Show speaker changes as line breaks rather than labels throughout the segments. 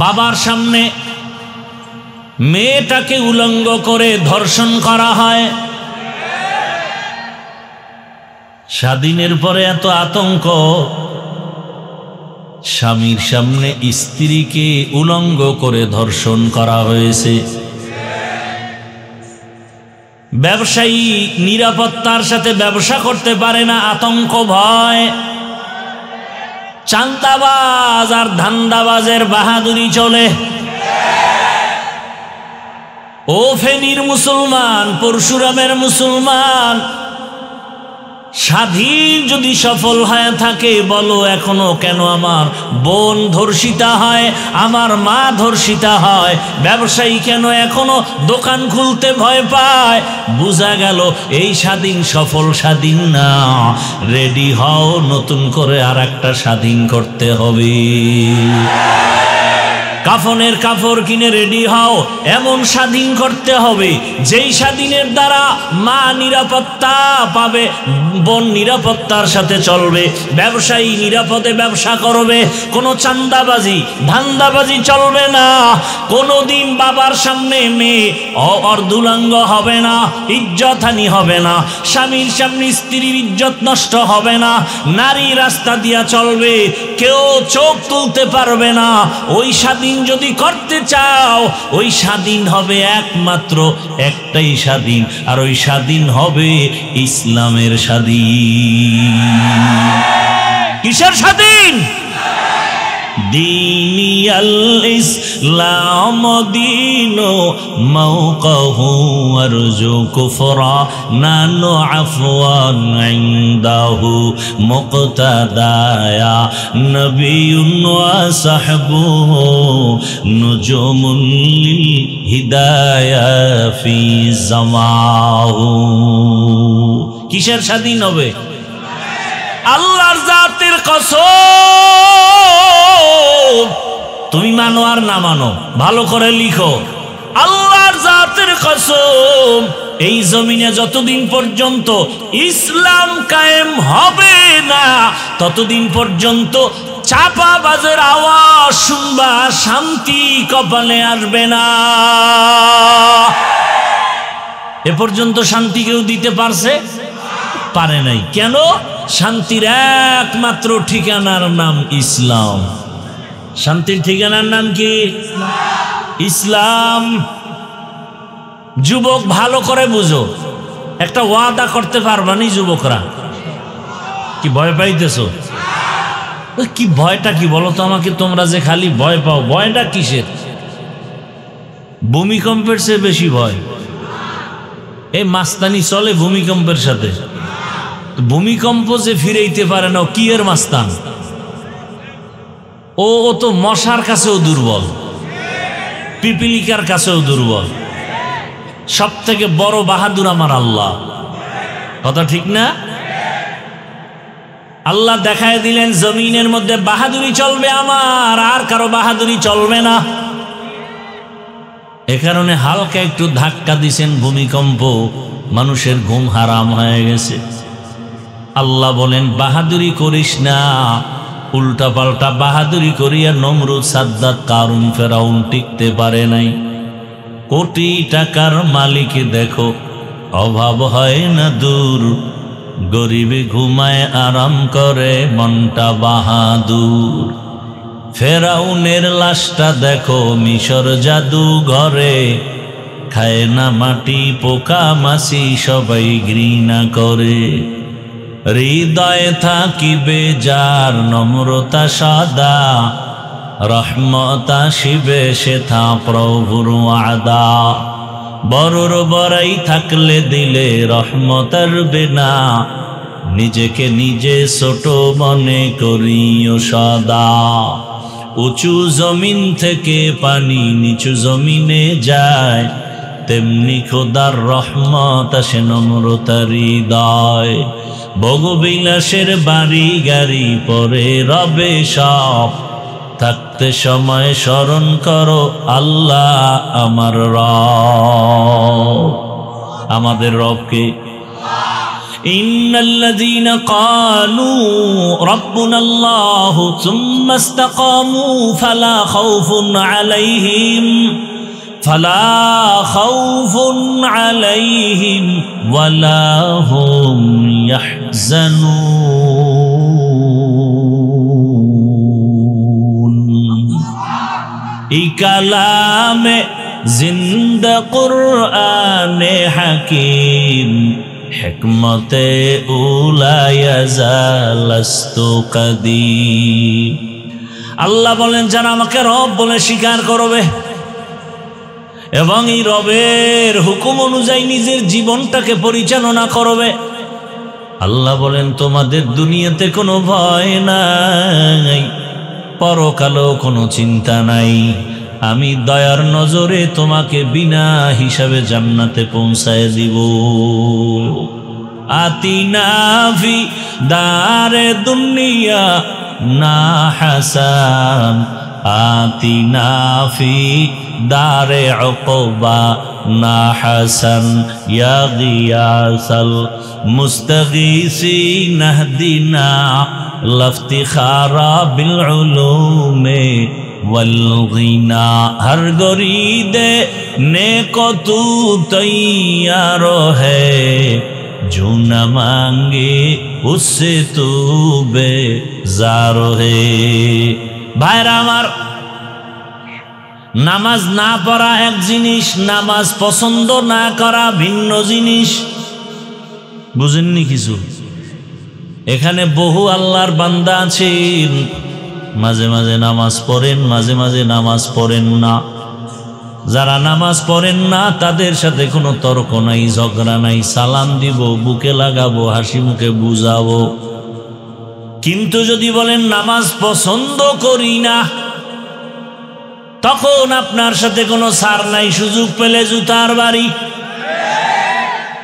বাবার সামনে মেয়েটাকে উলঙ্গ করে ধর্ষণ করা হয়। স্বাধীনের পরে এত আতঙ্ক, স্বামীর সামনে স্ত্রীকে উলঙ্গ করে ধর্ষণ করা হয়েছে। ব্যবসায়ী নিরাপত্তার সাথে ব্যবসা করতে পারে না, আতঙ্ক ভয়। চাঁদাবাজ আর ধান্দাবাজের বাহাদুরি চলে। ও ফেনীর মুসলমান, পরশুরামের মুসলমান, স্বাধীন যদি সফল হয়ে থাকে বলো এখনো কেন আমার বোন ধর্ষিতা হয়, আমার মা ধর্ষিতা হয়? ব্যবসায়ী কেন এখনো দোকান খুলতে ভয় পায়? বোঝা গেল এই স্বাধীন সফল স্বাধীন না। রেডি হও, নতুন করে আর একটা স্বাধীন করতে হবে। কাফনের কাপড় কিনে রেডি হও, এমন স্বাধীন করতে হবে যেই স্বাধীনের দ্বারা মা নিরাপত্তা পাবে, বোন নিরাপত্তার সাথে চলবে, ব্যবসায়ী নিরাপদে ব্যবসা করবে, কোনো চাঁদাবাজি ধান্দাবাজি চলবে না। কোনোদিন বাবার সামনে মেয়ে অর্ধুলাঙ্গ হবে না, ইজ্জতহানি হবে না, স্বামীর সামনে স্ত্রীর ইজ্জত নষ্ট হবে না, নারী রাস্তা দিয়া চলবে, কেউ চোখ তুলতে পারবে না। ওই স্বাধীন যদি করতে চাও, ওই স্বাধীন হবে একমাত্র একটাই স্বাধীন, আর ওই স্বাধীন হবে ইসলামের স্বাধীন। কিসের স্বাধীন? দিনিয়াল ইসলাম দীনো মাওকাহু আরজু কুফরা নানু আফওয়ান ইনদাহু মুক্তাদায়া নবিয়ুন ওয়া সাহবুহু নুজুমুন লিল হিদায়া ফি জামাহু। কিসের স্বাধীন হবে? আল্লাহর জাতের কসম, তুমি মানো আর না মানো, ভালো করে লিখো, আল্লাহর জাতের কসম, এই জমিনে যতদিন পর্যন্ত ইসলাম কায়েম হবে না ততদিন পর্যন্ত চাপাবাজের আওয়াজ শুনবা, শান্তি কপালে আসবে না। এ পর্যন্ত শান্তি কেউ দিতে পারে নাই। কেন? শান্তির একমাত্র ঠিকানার নাম ইসলাম। শান্তির ঠিকানার নাম কি? ইসলাম। যুবক ভালো করে বুঝো, একটা ওয়াদা করতে পারবানি যুবকরা? কি ভয় পাইতেছো? কি ভয়টা কি বলো তো আমাকে? তোমরা যে খালি ভয় পাও, ভয়টা কিসের? ভূমিকম্পের চেয়ে বেশি ভয়। এই মাস্তানি চলে ভূমিকম্পের সাথে। ভূমিকম্প যে ফিরাইতে পারে না, কি এর মাস্তান? ও তো মশার কাছেও দুর্বল, পিপিলিকার কাছেও দুর্বল। সব থেকে বড় বাহাদুর আমার আল্লাহ। কথা ঠিক না? আল্লাহ দেখায় দিলেন জমিনের মধ্যে বাহাদুরি চলবে আমার, আর কারো বাহাদুরি চলবে না। এ কারণে হালকা একটু ধাক্কা দিছেন ভূমিকম্প, মানুষের ঘুম হারাম হয়ে গেছে। আল্লাহ বলেন বাহাদুরি করিস না, উল্টা পাল্টা বাহাদুরি করিয়া নমরুদ, সাদ্দাত, কারুন, ফেরাউন টিকতে পারে নাই। কোটি টাকার মালিক দেখো, অভাব হয় না দূর, গরিবে ঘুমায় আরাম করে মনটা বাহাদুর। ফেরাউনের লাশটা দেখো মিশর জাদু ঘরে, খায় না মাটি পোকা মাছি সবাই ঘৃণা করে। হৃদয়ে থাকিবে যার নম্রতা সদা, রহমত আসিবে সেথা প্রভুর ওয়াদা। বড়র বড়াই থাকলে দিলে রহমতের বিনা, নিজেকে নিজে ছোট মনে করিও সদা। উঁচু জমিন থেকে পানি নিচু জমিনে যায়, তেমনি খোদার রহমত আসে নম্রতার হৃদয়। ভোগবিলাসের বাড়ি গাড়ি পরে রবে সব, থাকতে সময় স্মরণ করো আল্লাহ আমার রব। আমাদের রবকে ইন্নাল্লাযীনা ক্বালু রাব্বুনাল্লাহু সুম্মা ইসতাকামু ফালা খাউফুন আলাইহিম ওয়ালা হুম ইয়াহজানুন। এই কালামে জিন্দা কুরআনে হাকিম হিকমতে উলায়াজালাস্তু কাদিম। আল্লাহ বলেন যারা আমাকে রব বলে স্বীকার করবে এবং এই রবের হুকুম অনুযায়ী নিজের জীবনটাকে পরিচালনা করবে, আল্লাহ বলেন তোমাদের দুনিয়াতে কোনো ভয় নাই, পরকালেও কোনো চিন্তা নাই। আমি দয়ার নজরে তোমাকে বিনা হিসাবে জান্নাতে পৌঁছায় দিব। আতিনা ফি দারে দুনিয়া না হাসান, আতিনা ফি দারে উকবা না হাসান, ইয়া গিয়াসাল মুস্তাগীসিন ইহদিনা লফতিখারা বিল উলুমে वल गिना। हर गरीदे नेको तू तैयार है, जो न मांगे उससे तू बेजार है। भाईरा आमार, नामाज ना पढ़ा एक जिनिस, नामाज पसंद ना करा भिन्न जिनिस। बुझेनনি কিছু? এখানে বহু আল্লাহর বান্দা আছেন মাঝে মাঝে নামাজ পড়েন, মাঝে মাঝে নামাজ পড়েন না। যারা নামাজ পড়েন না তাদের সাথে কোনো তর্ক নাই, ঝগড়া নাই, সালাম দিব, বুকে লাগাবো, হাসি মুখে বুঝাবো। কিন্তু যদি বলেন নামাজ পছন্দ করি না, তখন আপনার সাথে কোনো ছাড় নাই, সুযোগ পেলে জুতার বাড়ি।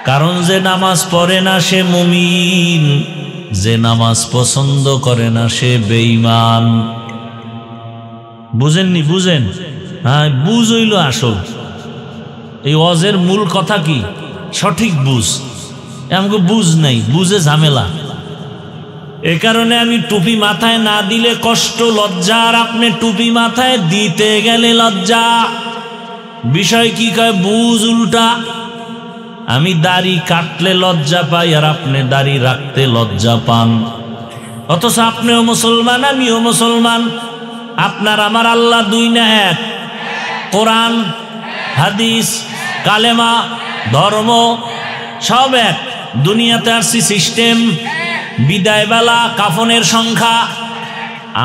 কারণ যে নামাজ পড়ে না সে মুমিন, যে নামাজ পছন্দ করে না সে বেঈমান। বুঝেননি? বুঝেন? হ্যাঁ, বুঝ হইল আসল। এই ওয়াজের মূল কথা কি? সঠিক বুঝ। আমাকে বুঝ নাই, বুঝে ঝামেলা। এ কারণে আমি টুপি মাথায় না দিলে কষ্ট, লজ্জা, আর আপনি টুপি মাথায় দিতে গেলে লজ্জা। বিষয় কি কয়? বুঝ উল্টা। আমি দাড়ি কাটলে লজ্জা পাই আর আপনি দাড়ি রাখতে লজ্জা পান। অথচ আপনিও মুসলমান, আমিও মুসলমান। আপনার আমার আল্লাহ দুই না এক? কোরআন, হাদিস, কালেমা, ধর্ম সব এক। দুনিয়াতে আসছি সিস্টেম, বিদায় বেলা, কাফনের সংখ্যা।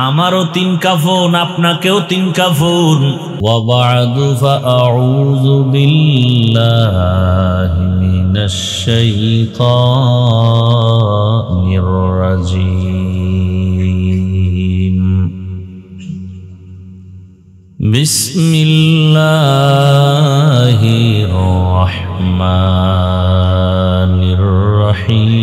আমারও 3 কাফন, আপনাকেও 3 কাফন। ওয়া বা'দু ফাআউযু বিল্লাহি মিনাশ শাইতানির রাজীম। বিসমিল্লাহির রাহমানির রহিম।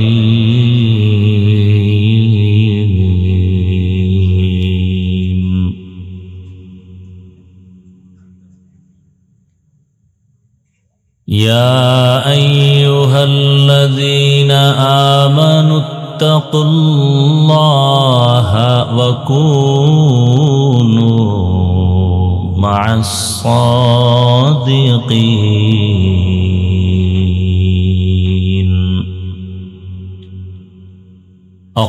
ইয়া আইয়ুহাল্লাযীনা আমানুত্তাকুল্লাহা ওয়া কুনু মা'আস সাদিকিন।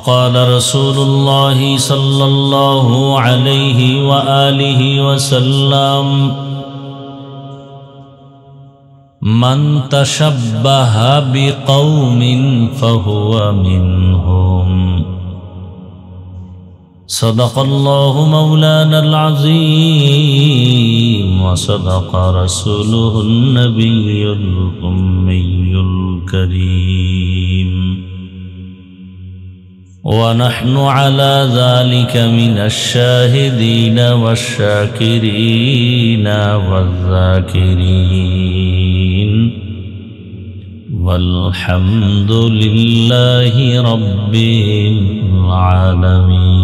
وقال رسول الله صلى الله عليه وآله وسلم: من تشبه بقوم فهو منهم. صدق الله مولانا العظيم وصدق رسوله النبي الأمي الكريم، ونحن على ذلك من الشاهدين والشاكرين والذاكرين، والحمد لله رب العالمين.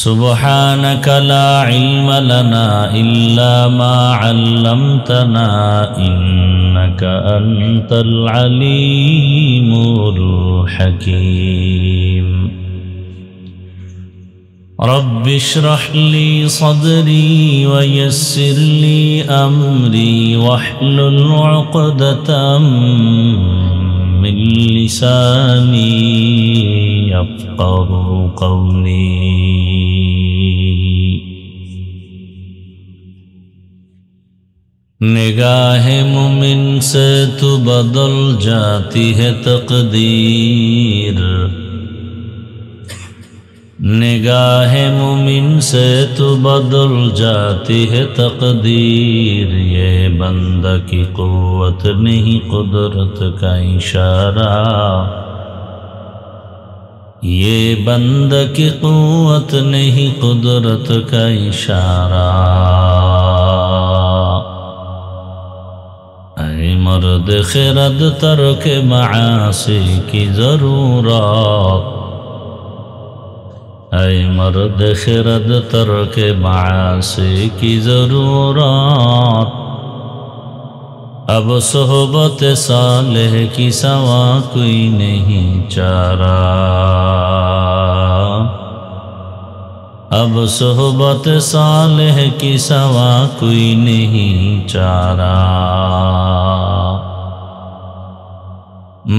سبحانك لا علم لنا إلا ما علمتنا إنك إنك أنت العليم الحكيم رب اشرح لي صدري ويسر لي أمري واحلل عقدة من لساني يفقهوا قولي निगाह मुमिन से तो बदल जाती है तकदीर निगाह मुमिन से तो बदल जाती है तकदीर ये बंदा की कुव्वत नहीं कुदरत का इशारा ये बंदा की कुव्वत नहीं कुदरत का इशारा मर्द खिरद तर्क मासी की जरूरत ऐ मर्द खिरद तर्क मासी की जरूरत अब सोहबत सालेह की सवा कोई नहीं चारा अब सोहबत सालेह की सवा कोई नहीं चारा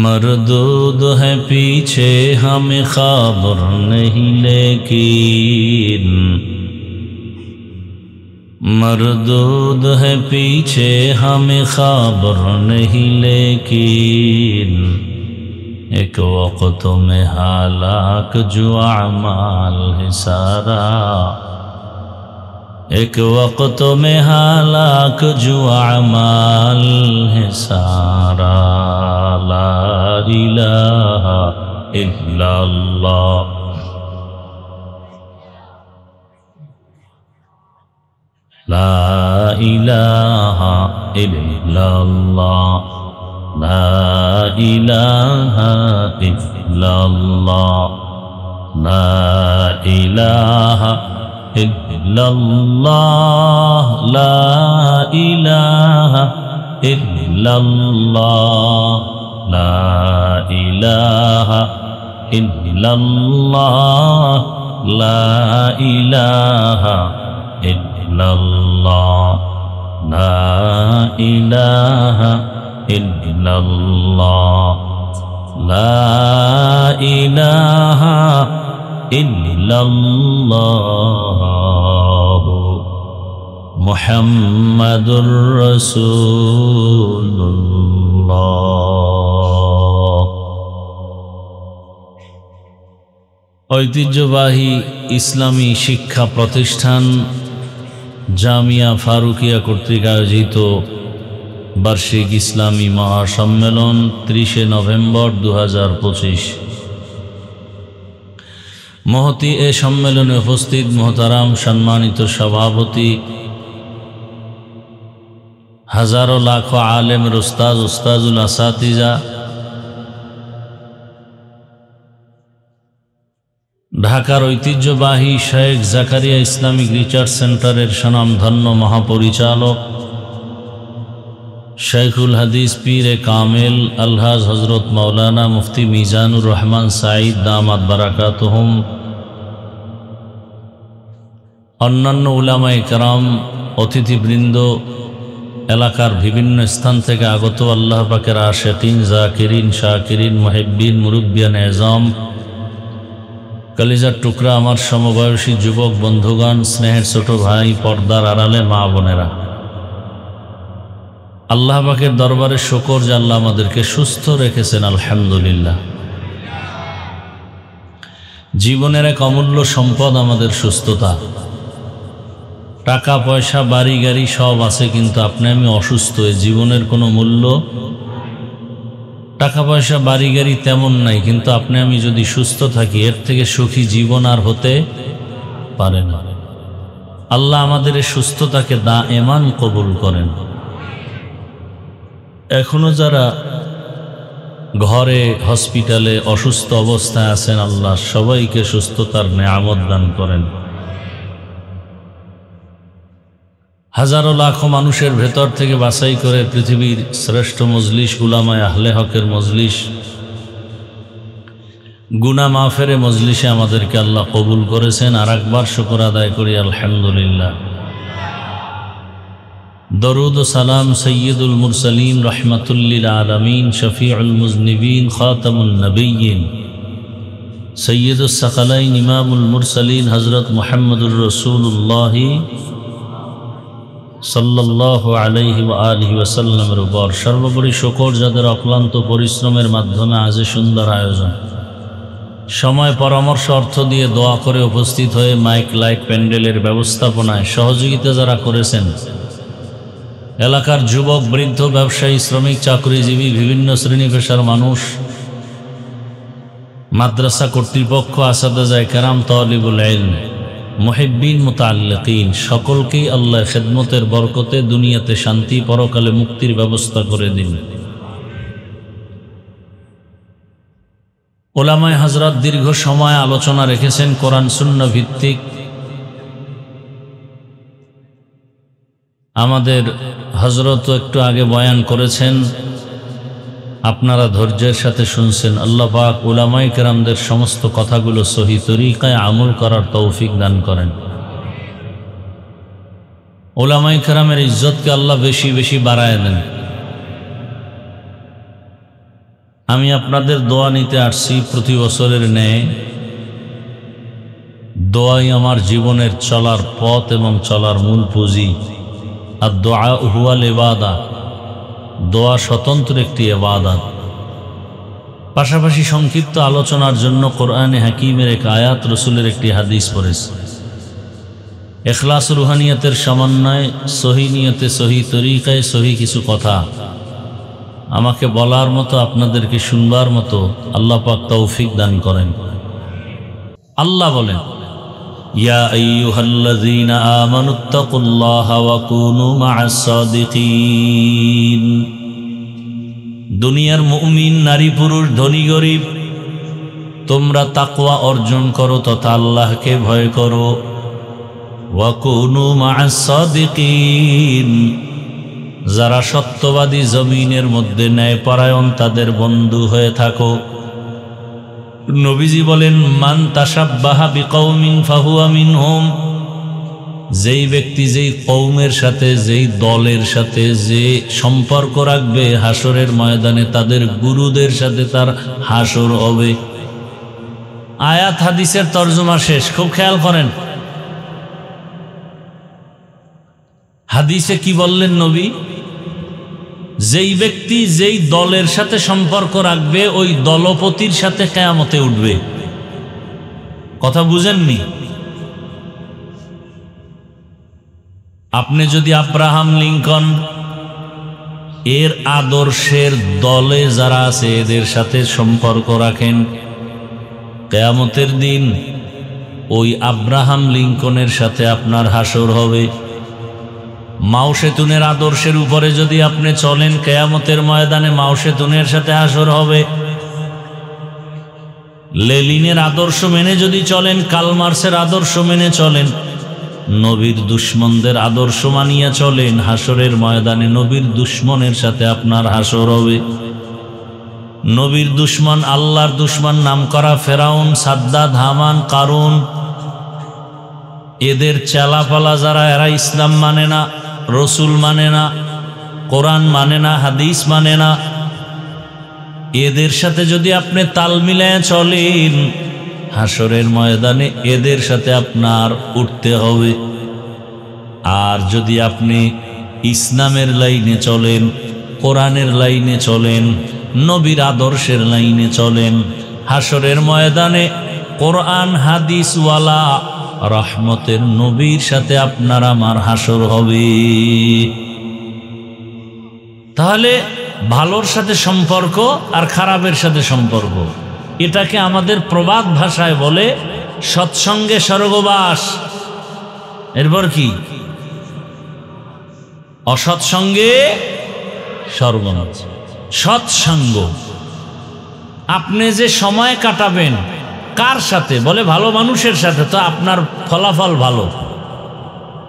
मरदूद है पीछे हमें खबर नहीं लेकिन मरदूद है पीछे हमें खबर नहीं लेकिन एक वक्त में हालाक जो अमाल है सारा एक वक्त में हालाक जो अमाल है सारा ला इलाहा इल्लल्लाह ला इलाहा इल्लल्लाह ला इलाहा इल्लल्लाह ला इलाहा इल्लल्लाह ला इलाहा इल्लल्लाह ला इलाहा इल्लल्लाह ला इलाहा इल्लल्लाह ला इलाहा इल्लल्लाह ला इलाहा इल्लल्लाह मुहम्मदुर रसूलुल्लाह। ঐতিহ্যবাহী ইসলামী শিক্ষা প্রতিষ্ঠান জামিয়া ফারুকিয়া কর্তৃক আয়োজিত বার্ষিক ইসলামী মহাসম্মেলন 30 নভেম্বর 2025। মহতি এ সম্মেলনে উপস্থিত মোহতারাম সম্মানিত সভাপতি হাজারো লাখো আলেমের উস্তাদ উস্তাজুল আসাতিজা ঢাকার ঐতিহ্যবাহী শেখ জাকারিয়া ইসলামিক রিসার্চ সেন্টারের স্বনামধন্য মহাপরিচালক शेखुल हदीस पीर कामिल अलहाज हजरत मौलाना मुफ्ती मीजानुर रहमान साईद दामात बरकातुहुम अन्यान्य उलामाए कराम अतिथिबृंद एलाकार विभिन्न स्थान थेके आगत आल्लाह पाकेर आशिकीन जाकिरिन शाकिरिन मुहिब्बिन मुरुब्बियान एजाम कलिजार टुकरा आमार समबयसी युवक बंधुगण स्नेहेर छोटो भाई पर्दार आड़ाले मा बोनेरा আল্লাহ পাকের দরবারে শুকর যে আল্লাহ আমাদেরকে সুস্থ রেখেছেন আলহামদুলিল্লাহ। জীবনের এক অমূল্য সম্পদ আমাদের সুস্থতা। টাকা পয়সা বাড়ি গাড়ি সব আছে, কিন্তু আপনি আমি অসুস্থ। এই জীবনের কোনো মূল্য, টাকা পয়সা বাড়ি গাড়ি তেমন নাই, কিন্তু আপনি আমি যদি সুস্থ থাকি এর থেকে সুখী জীবন আর হতে পারে না। আল্লাহ আমাদের এই সুস্থতাকে দায়েমান কবুল করেন। এখনো যারা ঘরে হসপিটালে অসুস্থ অবস্থায় আছেন, আল্লাহ সবাইকে সুস্থতার নেয়ামত দান করেন। হাজারো লাখো মানুষের ভেতর থেকে বাছাই করে পৃথিবীর শ্রেষ্ঠ মজলিস উলামায়ে আহলে হকের মজলিস, গুনাহ মাফের মজলিসে আমাদেরকে আল্লাহ কবুল করেছেন। আর একবার শুকর আদায় করি আলহামদুলিল্লাহ। দরুদ ও সালাম সৈয়দুল মুরসালিন রহমাতুল লিল আলামিন শফিউল মুজনিবিন খাতামুন নবিয়্যিন সৈয়দুস সাকালাইন ইমামুল মুরসালিন হযরত মুহাম্মদুর রাসূলুল্লাহ সাল্লাল্লাহু আলাইহি ওয়া আলিহি ওয়াসাল্লামের উপর সর্বোপরি শুকর যাদের অক্লান্ত পরিশ্রমের মাধ্যমে আজ সুন্দর আয়োজন, সময় পরামর্শ অর্থ দিয়ে দোয়া করে উপস্থিত হয়ে মাইক লাইট প্যান্ডেলের ব্যবস্থাপনায় সহযোগিতা যারা করেছেন, এলাকার যুবক বৃদ্ধ ব্যবসায়ী শ্রমিক চাকরিজীবী বিভিন্ন শ্রেণী পেশার মানুষ, মাদ্রাসা কর্তৃপক্ষ, আসাদাজায়ে কেরাম, তালিবুল ইলম, মুহিব্বিন, মুতাআল্লিকিন সকলকেই আল্লাহ খেদমতের বরকতে দুনিয়াতে শান্তি পরকালে মুক্তির ব্যবস্থা করে দিন। ওলামায়ে হযরত দীর্ঘ সময় আলোচনা রেখেছেন কোরআন সুন্নাহ ভিত্তিক। আমাদের হযরত একটু আগে বয়ান করেছেন, আপনারা ধৈর্যের সাথে শুনছেন। আল্লাহ পাক উলামায়ে কেরামদের সমস্ত কথাগুলো সহি তরিকায় আমল করার তৌফিক দান করেন। উলামায়ে কেরামের ইজ্জতকে আল্লাহ বেশি বেশি বাড়ায় দেন। আমি আপনাদের দোয়া নিতে আসছি প্রতি বছরের ন্যায়। দোয়াই আমার জীবনের চলার পথ এবং চলার মূল পুঁজি। আর দোয়া হুয়াল ইবাদা, দোয়া স্বতন্ত্র একটি ইবাদত। পাশাপাশি সংক্ষিপ্ত আলোচনার জন্য কোরআনে হাকিমের এক আয়াত, রসুলের একটি হাদিস পড়েছি। ইখলাস রুহানিয়তের সমন্বয়ে সহি নিয়তে সহি তরিকায় সহি কিছু কথা আমাকে বলার মতো, আপনাদেরকে শুনবার মতো আল্লাহ পাক তৌফিক দান করেন। আল্লাহ বলেন, ইয়া আইয়ুহাল্লাযীনা আমানুত্তাকুল্লাহা ওয়া কুনু মা'আস সাদিকিন। দুনিয়ার মুমিন নারী পুরুষ ধনী গরিব, তোমরা তাকওয়া অর্জন করো তথা আল্লাহকে ভয় করো। ওয়া কুনু মা'আস সাদিকিন, যারা সত্যবাদী জমিনের মধ্যে ন্যায়পরায়ণ তাদের বন্ধু হয়ে থাকো। নবীজি বলেন, মান তাশাব্বাহা বিকওমিন ফাহুয়া মিনহুম। যেই ব্যক্তি যেই কওমের সাথে, যেই দলের সাথে যে সম্পর্ক রাখবে, হাসরের ময়দানে তাদের গুরুদের সাথে তার হাসর হবে। আয়াত হাদিসের তরজমা শেষ, খুব খেয়াল করেন। হাদিসে কি বললেন নবী? যেই ব্যক্তি যেই দলের সাথে সম্পর্ক রাখবে, ওই দলপতির সাথে কিয়ামতে উঠবে। কথা বুঝেননি? আপনি যদি আব্রাহাম লিঙ্কন এর আদর্শের দলে যারা আছে এদের সাথে সম্পর্ক রাখেন, কিয়ামতের দিন ওই আব্রাহাম লিঙ্কনের সাথে আপনার হাসর হবে। মাও সেতুনের আদর্শের উপরে যদি আপনি চলেন, কিয়ামতের ময়দানে মাও সেতুনের সাথে হাসর হবে। লেনিনের আদর্শ মেনে যদি চলেন, কালমার্সের আদর্শ মেনে চলেন, নবীর দুশমনদের আদর্শ মানিয়া চলেন, হাসরের ময়দানে নবীর দুশমনের সাথে আপনার হাসর হবে। নবীর দুশমন, আল্লাহর দুশমন নাম করা ফেরাউন, সাদ্দাত, হামান, কারুন, এদের চালাপালা যারা, এরা ইসলাম মানে না, রসুল মানে না, কোরআন মানে না, হাদিস মানে না, এদের সাথে যদি আপনি তাল মিলায় চলেন, হাসরের ময়দানে এদের সাথে আপনার উঠতে হবে। আর যদি আপনি ইসলামের লাইনে চলেন, কোরআনের লাইনে চলেন, নবীর আদর্শের লাইনে চলেন, হাসরের ময়দানে কোরআন হাদিসওয়ালা রহমতের নবীর সাথে আপনার আমার হাসর হবে। তাহলে ভালোর সাথে সম্পর্ক আর খারাপের সাথে সম্পর্ক, এটাকে আমাদের প্রবাদ ভাষায় বলে সৎসঙ্গে স্বর্গবাস। এরপর কি? অসৎসঙ্গে স্বর্গনাশ। সৎসঙ্গ, আপনি যে সময় কাটাবেন কার সাথে? বলে ভালো মানুষের সাথে, তো আপনার ফলাফল ভালো।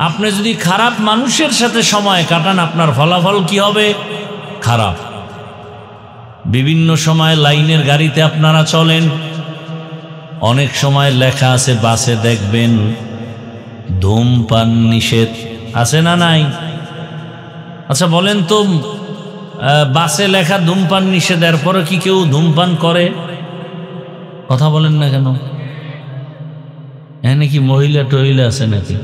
আপনি যদি খারাপ মানুষের সাথে সময় কাটান আপনার ফলাফল কি হবে? খারাপ। বিভিন্ন সময় লাইনের গাড়িতে আপনারা চলেন, অনেক সময় লেখা আছে বাসে দেখবেন ধূমপান নিষেধ, আছে না নাই? আচ্ছা বলেন তো, বাসে লেখা ধূমপান নিষেধ, এরপরে কি কেউ ধূমপান করে? কথা বলেন না কেন? এখানে কি মহিলা টহিলা আছে নাকি?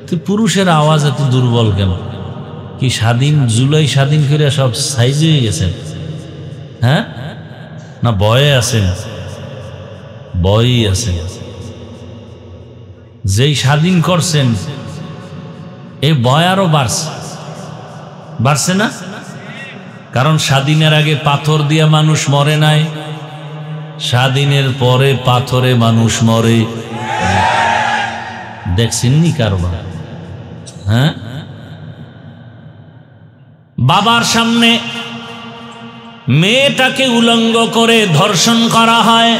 তো পুরুষের আওয়াজ এত দুর্বল কেন? কি স্বাধীন, জুলাই স্বাধীন করে সব সাইজ হয়ে গেছেন? হ্যাঁ, না ভয়ে আছেন? ভয়ই আছে। যেই স্বাধীন করছেন এই ভয় আরো বাড়ছে না? কারণ স্বাধীনের আগে পাথর দিয়ে মানুষ মরে নাই, স্বাধীনের পরে পাথরে মানুষ মরে। দেখছেননি কারবার? হ্যাঁ, বাবার সামনে মেয়েটাকে উলঙ্গ করে ধর্ষণ করা হয়।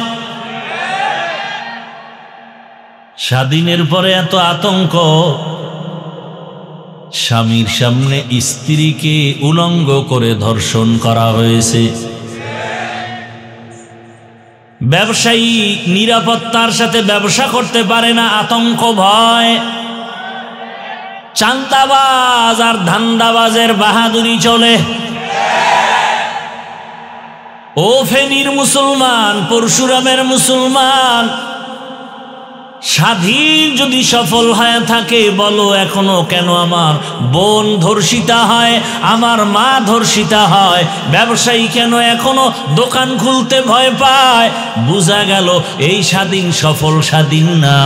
স্বাধীনের পরে এত আতঙ্ক, স্বামীর সামনে স্ত্রীকে উলঙ্গ করে ধর্ষণ করা হয়েছে। ব্যবসায়ী নিরাপত্তার সাথে ব্যবসা করতে পারে না, আতঙ্ক ভয়। চাঁদাবাজ আর ধান্দাবাজের বাহাদুরি চলে। ও ফেনীর মুসলমান, পরশুরামের মুসলমান, স্বাধীন যদি সফল হয়ে থাকে বলো এখনো কেন আমার বোন ধর্ষিতা হয়, আমার মা ধর্ষিতা হয়? ব্যবসায়ী কেন এখনো দোকান খুলতে ভয় পায়? বোঝা গেল এই স্বাধীন সফল স্বাধীন না।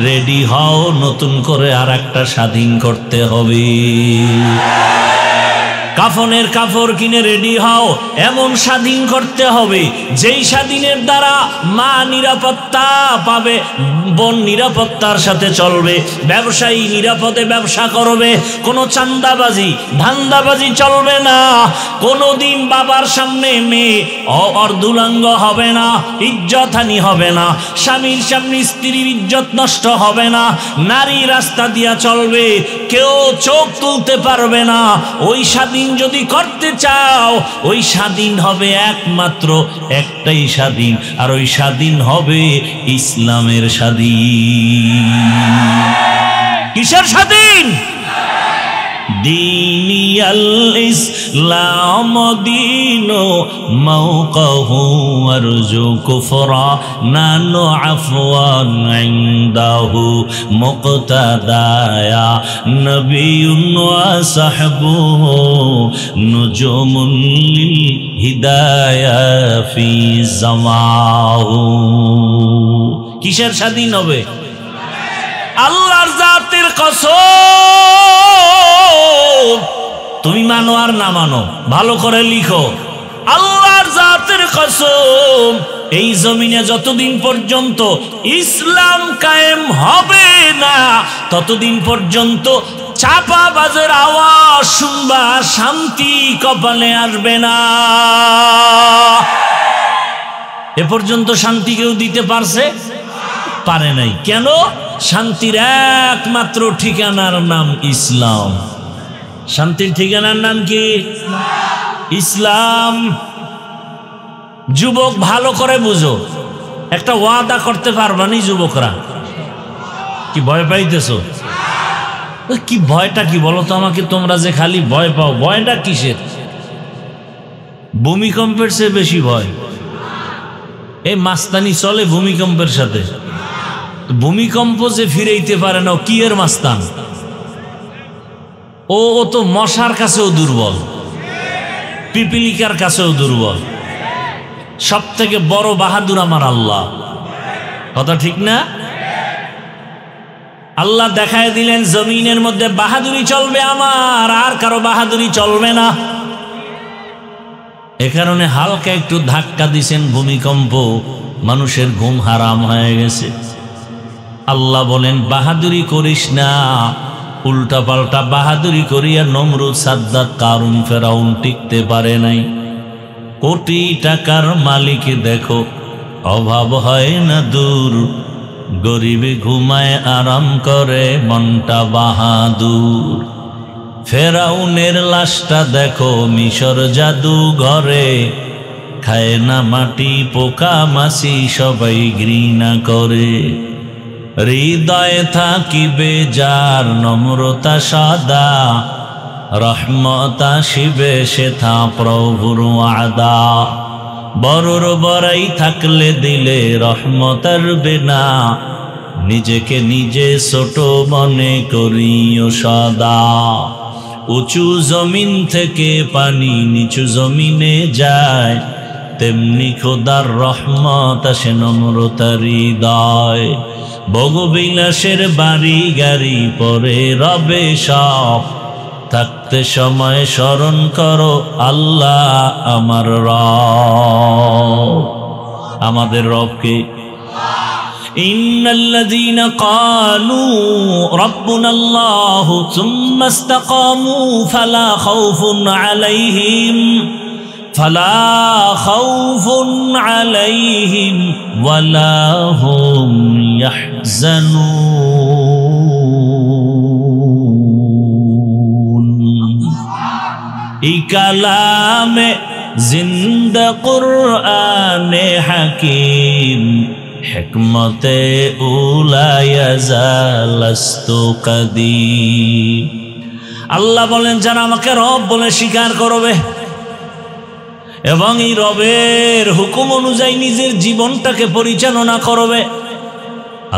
রেডি হও, নতুন করে আর একটা স্বাধীন করতে হবে। কাফনের কাপড় কিনে রেডি হও, এমন স্বাধীন করতে হবে যেই স্বাধীনের দ্বারা মা নিরাপত্তা পাবে, বোন নিরাপত্তার সাথে চলবে, ব্যবসায়ী নিরাপদে ব্যবসা করবে, কোনো চাঁদাবাজি ধান্দাবাজি চলবে না। কোনোদিন বাবার সামনে মেয়ে অর্ধুলাঙ্গ হবে না, ইজ্জতহানি হবে না, স্বামীর সামনে স্ত্রীর ইজ্জত নষ্ট হবে না, নারী রাস্তা দিয়া চলবে, কেউ চোখ তুলতে পারবে না। ওই স্বাধীন যদি করতে চাও, ওই স্বাধীন হবে একমাত্র একটাই স্বাধীন, আর ওই স্বাধীন হবে ইসলামের স্বাধীন। কিসের স্বাধীন? দীনিয়াল ইসলাম দীনো মাওকাহু আরজু কুফরা নানু আফওয়ান ইনদাহু মুক্তাদায়া নবিয়ুন ওয়া সাহবুহু নুজুমুন লিল হিদায়া ফি জামাহু। কিসের স্বাধীন হবে? আল্লাহর জাতের কসম, তুমি মানো আর না মানো, ভালো করে লিখো, আল্লাহর জাতের কসম, এই জমিনে যতদিন পর্যন্ত ইসলাম কায়েম হবে না ততদিন পর্যন্ত চাপাবাজের আওয়াজ শুনবা, শান্তি কপালে আসবে না। এ পর্যন্ত শান্তি কেউ দিতে পারে নাই। কেন? শান্তির একমাত্র ঠিকানার নাম ইসলাম। শান্তির ঠিকানার নাম কি? ইসলাম। যুবক ভালো করে বুঝো, একটা ওয়াদা করতে পারবানি যুবকরা? কি ভয় পাইতেছো? কি ভয়টা কি বলো তো আমাকে? তোমরা যে খালি ভয় পাও, ভয়টা কিসের? ভূমিকম্পের চেয়ে বেশি ভয়। এই মাস্তানি চলে ভূমিকম্পের সাথে। ভূমিকম্প যে ফিরাইতে পারে না, কি এর মাস্তান? ও তো মশার কাছেও দুর্বল, পিপিলিকার কাছেও দুর্বল। সব থেকে বড় বাহাদুর আমার আল্লাহ। কথা ঠিক না? আল্লাহ দেখায় দিলেন জমিনের মধ্যে বাহাদুরি চলবে আমার, আর কারো বাহাদুরি চলবে না। এ কারণে হালকা একটু ধাক্কা দিছেন ভূমিকম্প, মানুষের ঘুম হারাম হয়ে গেছে। আল্লাহ বলেন বাহাদুরি করিস না, উল্টা পাল্টা বাহাদুরি করিয়া নমরুদ, সাদ্দাত, কারুন, ফেরাউন টিকতে পারে নাই। কোটি টাকার মালিক দেখো, অভাব হয় না দূর, গরিবে ঘুমায় আরাম করে মনটা বাহাদুর। ফেরাউনের লাশটা দেখো মিশর জাদু ঘরে, খায় না মাটি পোকা মাছি সবাই ঘৃণা করে। হৃদয়ে থাকিবে যার নম্রতা সাদা, রহমত আসিবে সেথা প্রভুর ওয়াদা। বড়র বড়াই থাকলে দিলে রহমতের বিনা, নিজেকে নিজে ছোট মনে করিও সদা। উঁচু জমিন থেকে পানি নিচু জমিনে যায়, তেমনি খোদার রহমত আসে নম্রতার হৃদয়। ভোগবিলাসের বাড়ি গাড়ি পরে রবে সব, থাকতে সময় স্মরণ করো আল্লাহ আমার রব। আমাদের রবকে ইন্নাল্লাযীনা ক্বালু রাব্বুনাল্লাহু সুম্মা ইসতাকামু ফালা খাউফুন আলাইহিম ওয়ালা হুম ইয়াহজানুন। এই কালামে জিন্দা কুরআনে হাকিম, হিকমতে উলায়াজালাস্তু কাদিম। আল্লাহ বলেন যারা আমাকে রব বলে স্বীকার করবে এবং এই রবের হুকুম অনুযায়ী নিজের জীবনটাকে পরিচালনা করবে,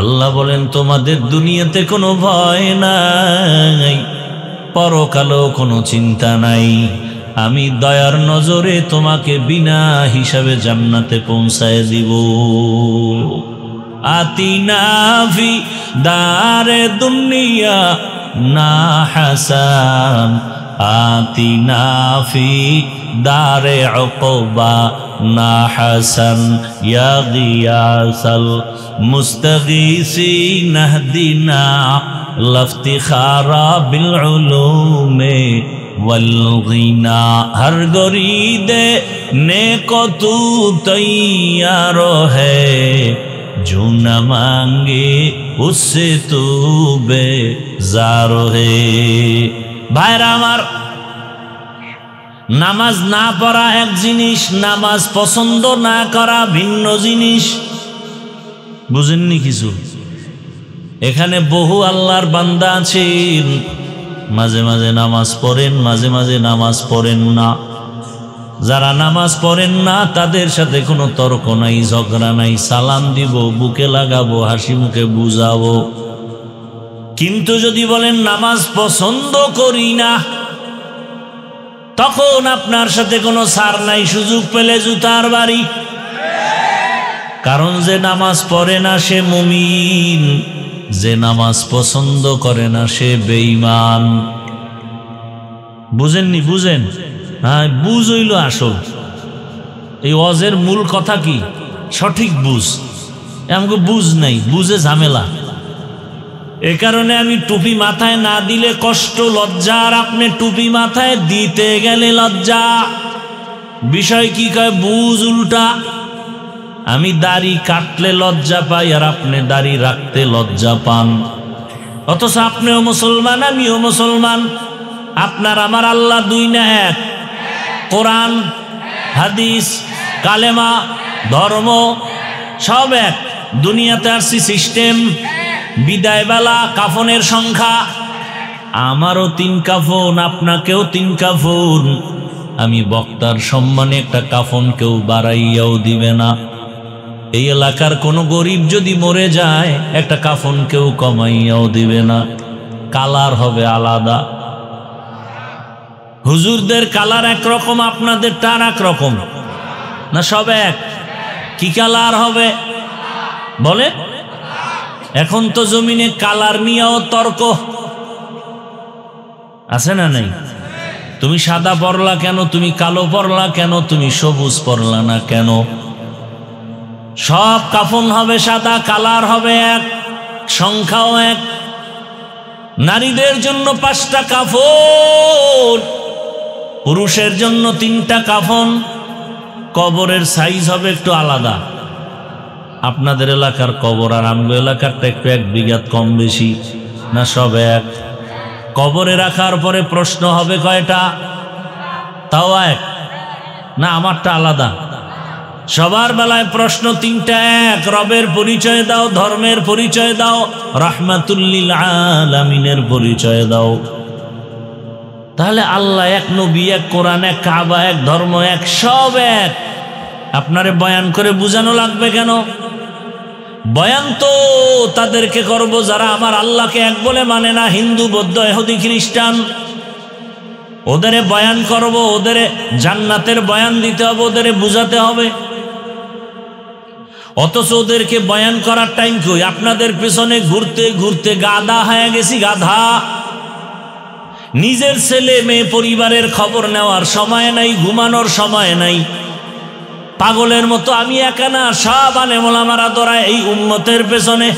আল্লাহ বলেন তোমাদের দুনিয়াতে কোনো ভয় নাই, পরকালেও কোনো চিন্তা নাই। আমি দয়ার নজরে তোমাকে বিনা হিসাবে জান্নাতে পৌঁছায় দিব। আতিনা ফি দারে দুনিয়া না হাসান, আতিনা ফি দারে উকবা না হাসান, ইয়া গিয়াসাল মুস্তাগীসিন ইহদিনা লফতিখারা বিল উলুমে वल गिना। हर गरीदे नेको तू तैयार है, जो न मांगे उससे तू बेजार है। भाईरा आमार, नामाज ना पढ़ा एक जिनिस, नामाज पसंद ना करा भिन्न जिनिस। बुझेनনি কিছু? এখানে বহু আল্লাহর বান্দা আছেন, মাঝে মাঝে নামাজ পড়েন, মাঝে মাঝে নামাজ পড়েন না। যারা নামাজ পড়েন না তাদের সাথে কোনো তর্ক নাই, ঝগড়া নাই, সালাম দিব, বুকে লাগাবো, হাসি মুখে বুঝাবো। কিন্তু যদি বলেন নামাজ পছন্দ করি না, তখন আপনার সাথে কোনো ছাড় নাই, সুযোগ পেলে জুতার বাড়ি। কারণ যে নামাজ পড়ে না সে মুমিন, যে নামাজ পছন্দ করে না সে বেঈমান। বুঝেননি? বুঝেন? হ্যাঁ, বুঝ হইল আসল। এই ওয়াজের মূল কথা কি? সঠিক বুঝ। আমাকে বুঝ নাই, বুঝে ঝামেলা। এ কারণে আমি টুপি মাথায় না দিলে কষ্ট, লজ্জা, আর আপনি টুপি মাথায় দিতে গেলে লজ্জা। বিষয় কি কয়? বুঝ উল্টা। আমি দাড়ি কাটলে লজ্জা পাই আর আপনি দাড়ি রাখতে লজ্জা পান। অথচ আপনিও মুসলমান, আমিও মুসলমান। আপনার আমার আল্লাহ দুই না এক? কোরআন, হাদিস, কালেমা, ধর্ম সব এক। দুনিয়াতে আসছি সিস্টেম, বিদায়বেলা, কাফনের সংখ্যা। আমারও 3 কাফন, আপনাকেও 3 কাফন। আমি বক্তার সম্মানে একটা কাফন কেউ বাড়াইয়াও দিবে না। এই এলাকার কোনো গরিব যদি মরে যায় একটা কাফন কেউ কমাইয়াও দিবে না। কালার হবে আলাদা। হুজুরদের কালার একরকম, আপনাদের টার একরকম না? সব এক? কি কালার হবে বলে? এখন তো জমিনে কালার নিয়েও তর্ক আছে না নাই? তুমি সাদা পরলা কেন, তুমি কালো পরলা কেন, তুমি সবুজ পরলা না কেন? সব কাফন হবে সাদা, কালার হবে এক, সংখ্যাও এক। নারীদের জন্য 5টা কাফন, পুরুষের জন্য 3টা কাফন। কবরের সাইজ হবে একটু আলাদা। আপনাদের এলাকার কবর আর আমগো এলাকারটা একটু 1 বিঘা কম বেশি না? সব এক। কবরে রাখার পরে প্রশ্ন হবে কয়টা? তাও এক না? আমারটা আলাদা। সবার বেলায় প্রশ্ন 3টা এক। রবের পরিচয় দাও, ধর্মের পরিচয় দাও, রাহমাতুল্লিল আলামিনের পরিচয় দাও। তাহলে আল্লাহ এক, নবী এক, কোরআন এক, কাবা এক, ধর্ম এক, সব এক। আপনারে বয়ান করে বুঝানো লাগবে কেন? বয়ান তো তাদেরকে করব যারা আমার আল্লাহকে এক বলে মানে না, হিন্দু, বৌদ্ধ, ইহুদি, খ্রিস্টান। ওদের বয়ান করব, ওদের জান্নাতের বয়ান দিতে হবে, ওদের বুঝাতে হবে। অথচ ওদেরকে বয়ান করার টাইম কই? আপনাদের পেছনে ঘুরতে ঘুরতে গাধা হয়ে গেছি, গাধা। নিজের ছেলে মেয়ে পরিবারের খবর নেওয়ার সময় নাই, ঘুমানোর সময় নাই। পাগলের মতো আমি একা না, সব আলেম ওলামারা দৌড়ায় এই উম্মতের পেছনে।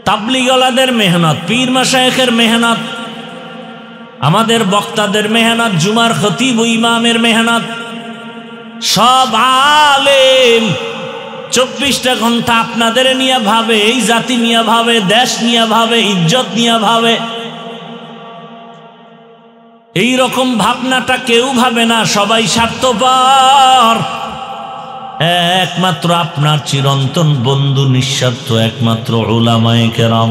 তাবলীগওয়ালাদের মেহনত, পীর মাশায়েখের মেহনত, আমাদের বক্তাদের মেহনত, জুমার খতিব ও ইমামের মেহনত, সব আলেম 24টা ঘন্টা আপনাদের নিয়ে ভাবে, এই জাতি নিয়ে ভাবে, দেশ নিয়ে ভাবে, ইজ্জত নিয়ে ভাবে। এই রকম ভাবনাটা কেউ ভাবে না, সবাই স্বার্থপর। একমাত্র আপনার চিরন্তন বন্ধু নিঃস্বার্থ, একমাত্র উলামায়ে কেরাম।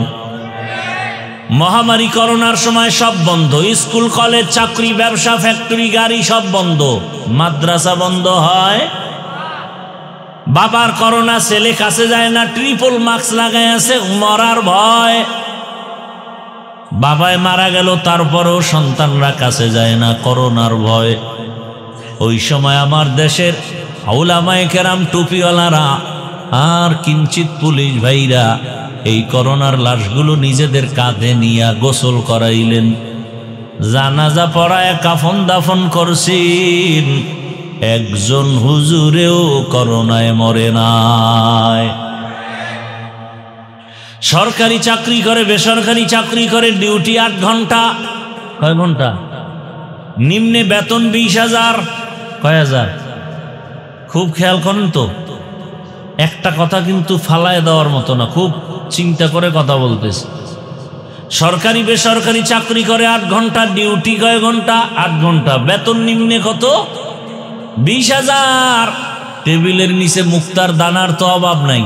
মহামারী করোনার সময় সব বন্ধ, স্কুল কলেজ চাকরি ব্যবসা ফ্যাক্টরি গাড়ি সব বন্ধ, মাদ্রাসা বন্ধ হয়। বাবার করোনা, ছেলে কাছে যায় না, ট্রিপল মাস্ক লাগাই আছে, মরার ভয়। বাবায় মারা গেল, তারপরেও সন্তানরা কাছে যায় না, করোনার ভয়। ওই সময় আমার দেশের উলামায়ে কেরাম, টুপিওয়ালারা আর কিঞ্চিত পুলিশ ভাইরা এই করোনার লাশগুলো নিজেদের কাঁধে নিয়ে গোসল করাইলেন, জানাজা পড়ায় কাফন দাফন করছেন। একজন হুজুরেও করোনায় মরে নাই। সরকারি চাকরি করে, বেসরকারি চাকরি করে, ডিউটি 8 ঘন্টা। কয় ঘন্টা? নিম্নে বেতন 20,000। কয় হাজার? খুব খেয়াল করেন তো, একটা কথা কিন্তু ফালায় দেওয়ার মতো না, খুব চিন্তা করে কথা বলতেছে। সরকারি বেসরকারি চাকরি করে 8 ঘন্টা, ডিউটি কয় ঘন্টা? 8 ঘন্টা। বেতন নিম্নে কত? 20,000। টেবিলের নিচে মুক্তার দানার তো অভাব নাই।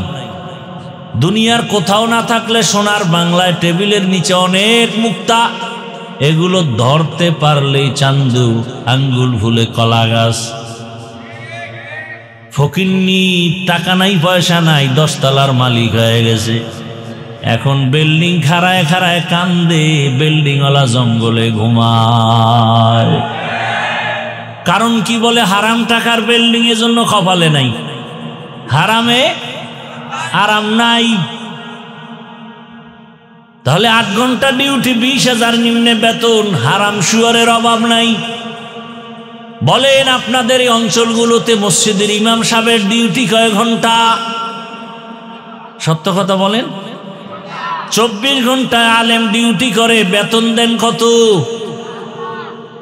দুনিয়ার কোথাও না থাকলে সোনার বাংলায় টেবিলের নিচে অনেক মুক্তা। এগুলো ধরতে পারলেই চান্দু, আঙ্গুল ফুলে কলা গাছ। ফকিন্নি, টাকা নাই পয়সা নাই, 10 তলার মালিক হয়ে গেছে। এখন বিল্ডিং খাড়ায় খাড়ায় কান্দে, বিল্ডিংওয়ালা জঙ্গলে ঘুমায়। কারণ কি বলে? হারাম টাকার বিল্ডিং এর জন্য কপালে নাই, হারামে আরাম নাই। তাহলে 8 ঘন্টা ডিউটি, 20,000 নিম্নে বেতন, হারাম শুয়ারের অভাব নাই। বলেন আপনাদের এই অঞ্চলগুলোতে মসজিদের ইমাম সাহেবের ডিউটি কয় ঘন্টা? সত্য কথা বলেন। 24 ঘন্টা আলেম ডিউটি করে, বেতন দেন কত?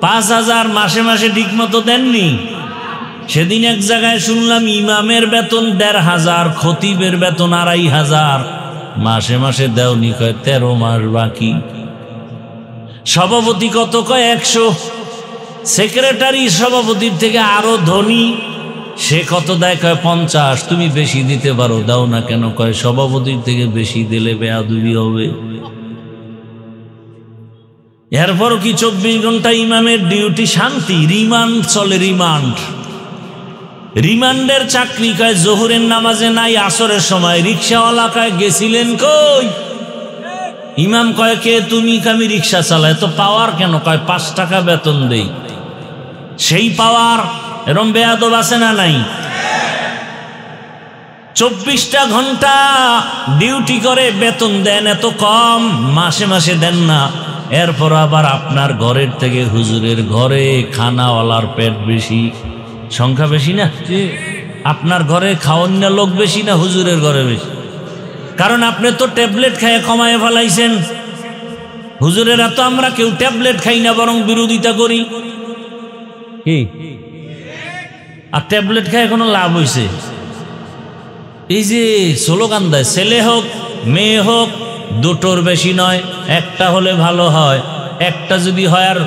5,000। মাসে মাসে ঠিক মতো দেননি। সেদিন এক জায়গায় শুনলাম ইমামের বেতন 1,500, খতিবের বেতন 2,500। মাসে মাসে দেওনি, কয় 13 মাস বাকি। সভাপতি কত? কয় 100। সেক্রেটারি সভাপতির থেকে আরো ধনী, সে কত দেয়? কয় 50। তুমি বেশি দিতে পারো, দাও না কেন? কয় সভাপতির থেকে বেশি দিলে বেয়াদবি হবে। এরপর কি 24 ঘন্টা ইমামের ডিউটি? শান্তি, রিমান্ড চলে, রিমান্ড। রিমান্ডের চাকরি। কয় জোহরের নামাজে নাই, আসরের সময়। রিক্সাওয়ালা কয় গেছিলেন কই? ইমাম কয় কে তুমি? আমি রিক্সা চালাই। তো পাওয়ার কেন? কয় 5 টাকা বেতন দেই। সেই পাওয়ার। এরম বেয়াদব আছে না নাই? 24টা ঘন্টা ডিউটি করে, বেতন দেন এত কম, মাসে মাসে দেন না। এরপর আবার আপনার ঘরের থেকে হুজুরের ঘরে খানাওয়ালার পেট বেশি, সংখ্যা বেশি না? আপনার ঘরে খাওয়ান্য লোক বেশি না হুজুরের ঘরে বেশি? কারণ আপনি তো ট্যাবলেট খাইয়ে কমায় ফেলাইছেন। হুজুরেরা তো আমরা কেউ ট্যাবলেট খাই না, বরং বিরোধিতা করি। কি আর ট্যাবলেট খায় কোনো লাভ হয়েছে? এই যে স্লোগান দেয়, ছেলে হোক মেয়ে হোক দুটোর বেশি নয়, একটা হলে ভালো হয়। একটা যদি হয় আর